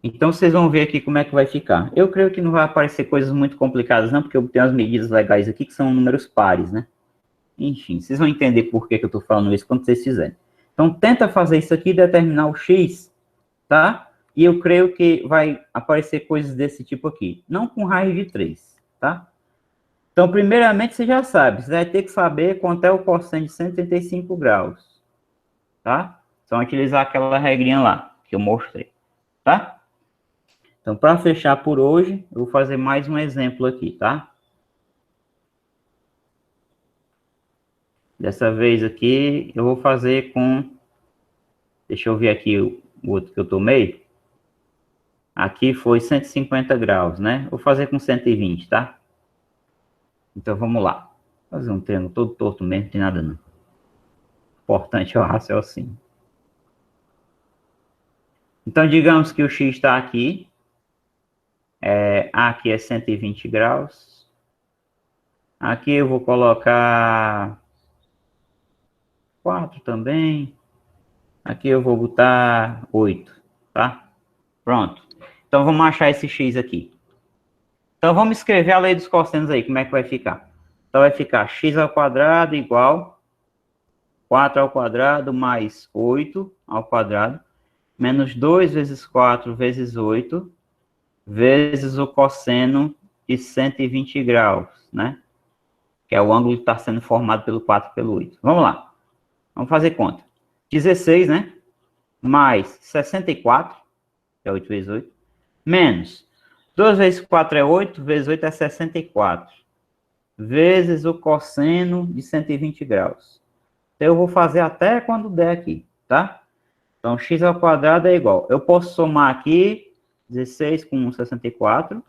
S1: Então, vocês vão ver aqui como é que vai ficar. Eu creio que não vai aparecer coisas muito complicadas, não, porque eu tenho as medidas legais aqui, que são números pares, né? Enfim, vocês vão entender por que eu estou falando isso quando vocês fizerem. Então, tenta fazer isso aqui, determinar o x, tá? E eu creio que vai aparecer coisas desse tipo aqui. Não com raiz de 3, tá? Então, primeiramente, você já sabe. Você vai ter que saber quanto é o cosseno de 135 graus, tá? Então, utilizar aquela regrinha lá, que eu mostrei, tá? Então, para fechar por hoje, eu vou fazer mais um exemplo aqui, tá? Dessa vez aqui, eu vou fazer com... Deixa eu ver aqui o outro que eu tomei. Aqui foi 150 graus, né? Vou fazer com 120, tá? Então, vamos lá. Vou fazer um triângulo todo torto mesmo, não tem nada não. Importante é o raciocínio. Então, digamos que o x está aqui. Aqui é 120 graus. Aqui eu vou colocar 4 também. Aqui eu vou botar 8, tá? Pronto. Então, vamos achar esse x aqui. Então, vamos escrever a lei dos cossenos aí, como é que vai ficar? Então, vai ficar x ao quadrado igual 4 ao quadrado mais 8 ao quadrado, menos 2 vezes 4 vezes 8, vezes o cosseno de 120 graus, né? Que é o ângulo que está sendo formado pelo 4 e pelo 8. Vamos lá. Vamos fazer conta. 16, né? Mais 64, que é 8 vezes 8, Menos 2 vezes 4 é 8, vezes 8 é 64. Vezes o cosseno de 120 graus. Então, eu vou fazer até quando der aqui, tá? Então, x ao quadrado é igual. Eu posso somar aqui 16 com 64.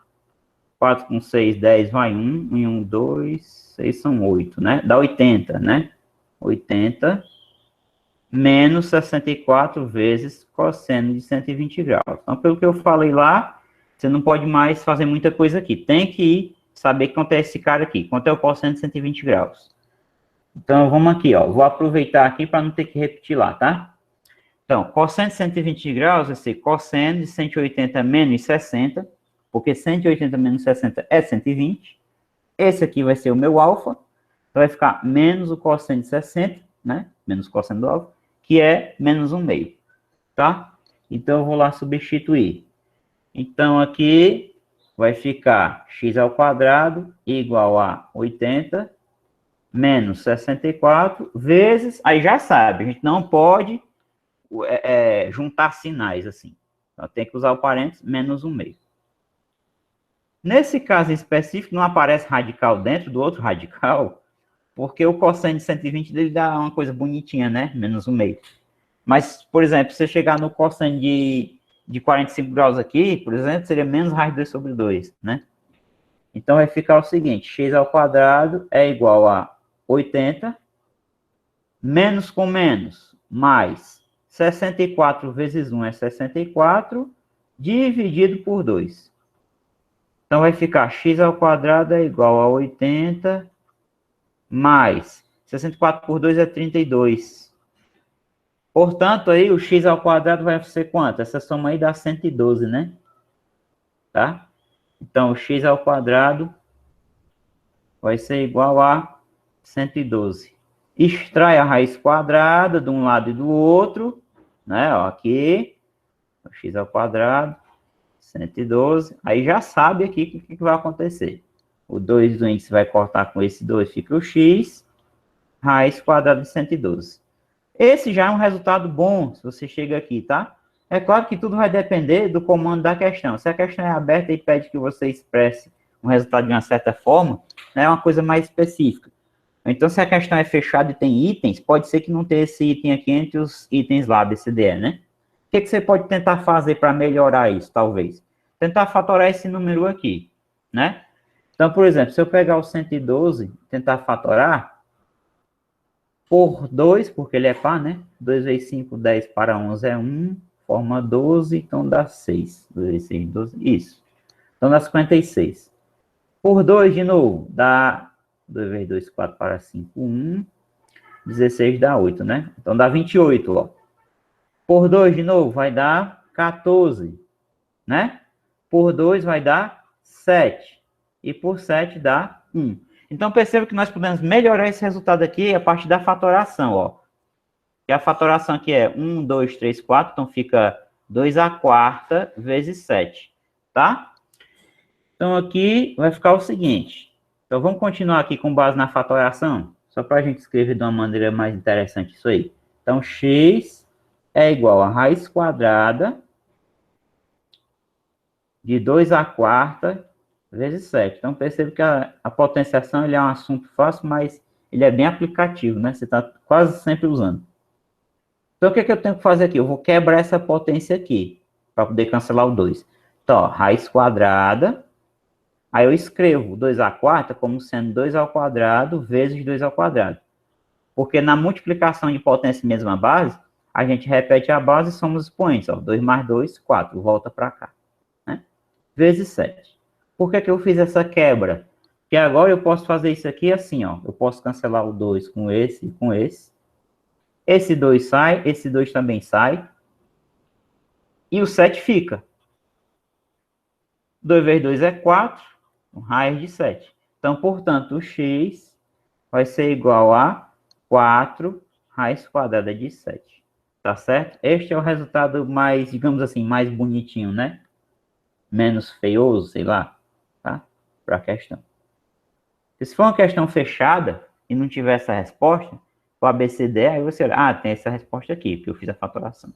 S1: 4 com 6, 10, vai 1. 1, 2, 6 são 8, né? Dá 80, né? 80 menos 64 vezes cosseno de 120 graus. Então, pelo que eu falei lá, você não pode mais fazer muita coisa aqui. Tem que saber quanto é esse cara aqui. Quanto é o cosseno de 120 graus. Então, vamos aqui, ó. Vou aproveitar aqui para não ter que repetir lá, tá? Então, cosseno de 120 graus vai ser cosseno de 180 menos 60, porque 180 menos 60 é 120. Esse aqui vai ser o meu alfa. Então, vai ficar menos o cosseno de 60, né? Menos o cosseno do alfa, que é menos 1/2, tá? Então, eu vou lá substituir. Então, aqui vai ficar x ao quadrado igual a 80 menos 64 vezes... Aí já sabe, a gente não pode juntar sinais assim. Então, tem que usar o parênteses menos 1/2. Nesse caso em específico, não aparece radical dentro do outro radical, porque o cosseno de 120 dele dá uma coisa bonitinha, né? Menos 1/2. Mas, por exemplo, se você chegar no cosseno de 45 graus aqui, por exemplo, seria menos raiz de 2 sobre 2, né? Então, vai ficar o seguinte, x ao quadrado é igual a 80, menos com menos, mais 64 vezes 1 é 64, dividido por 2. Então, vai ficar x ao quadrado é igual a 80, mais 64 por 2 é 32. Portanto, aí o x ao quadrado vai ser quanto? Essa soma aí dá 112, né? Tá? Então, o x ao quadrado vai ser igual a 112. Extrai a raiz quadrada de um lado e do outro, né? Ó, aqui, o x ao quadrado, 112. Aí já sabe aqui o que vai acontecer. O 2 do índice vai cortar com esse 2, fica o x, raiz quadrada de 112. Esse já é um resultado bom, se você chega aqui, tá? É claro que tudo vai depender do comando da questão. Se a questão é aberta e pede que você expresse um resultado de uma certa forma, é uma coisa mais específica. Então, se a questão é fechada e tem itens, pode ser que não tenha esse item aqui entre os itens lá desse DE, né? O que você pode tentar fazer para melhorar isso, talvez? Tentar fatorar esse número aqui, né? Então, por exemplo, se eu pegar o 112, tentar fatorar, por 2, porque ele é par, né? 2 vezes 5, 10 para 11 é 1, forma 12, então dá 6. 2 vezes 6, 12, isso. Então dá 56. Por 2 de novo, dá 2 vezes 2, 4 para 5, 1. 16 dá 8, né? Então dá 28, ó. Por 2 de novo, vai dar 14, né? Por 2 vai dar 7. E por 7 dá 1. Então, perceba que nós podemos melhorar esse resultado aqui a partir da fatoração, ó. E a fatoração aqui é 1, 2, 3, 4, então fica 2 à quarta vezes 7, tá? Então, aqui vai ficar o seguinte. Então, vamos continuar aqui com base na fatoração, só para a gente escrever de uma maneira mais interessante isso aí. Então, x é igual a raiz quadrada de 2 à quarta vezes 7. Então, perceba que a potenciação ele é um assunto fácil, mas ele é bem aplicativo, né? Você está quase sempre usando. Então, o que eu tenho que fazer aqui? Eu vou quebrar essa potência aqui, para poder cancelar o 2. Então, ó, raiz quadrada. Aí eu escrevo 2 à quarta como sendo 2 ao quadrado vezes 2 ao quadrado. Porque na multiplicação de potência em mesma base, a gente repete a base e soma os expoentes. Ó, 2 mais 2, 4. Volta para cá. Né? Vezes 7. Por que eu fiz essa quebra? Porque agora eu posso fazer isso aqui assim, ó. Eu posso cancelar o 2 com esse e com esse. Esse 2 sai, esse 2 também sai. E o 7 fica. 2 vezes 2 é 4, raiz de 7. Então, portanto, o x vai ser igual a 4 raiz quadrada de 7. Tá certo? Este é o resultado mais, digamos assim, mais bonitinho, né? Menos feioso, sei lá, tá? Para a questão. Se for uma questão fechada e não tiver essa resposta, o ABCD, aí você olha, tem essa resposta aqui, porque eu fiz a fatoração.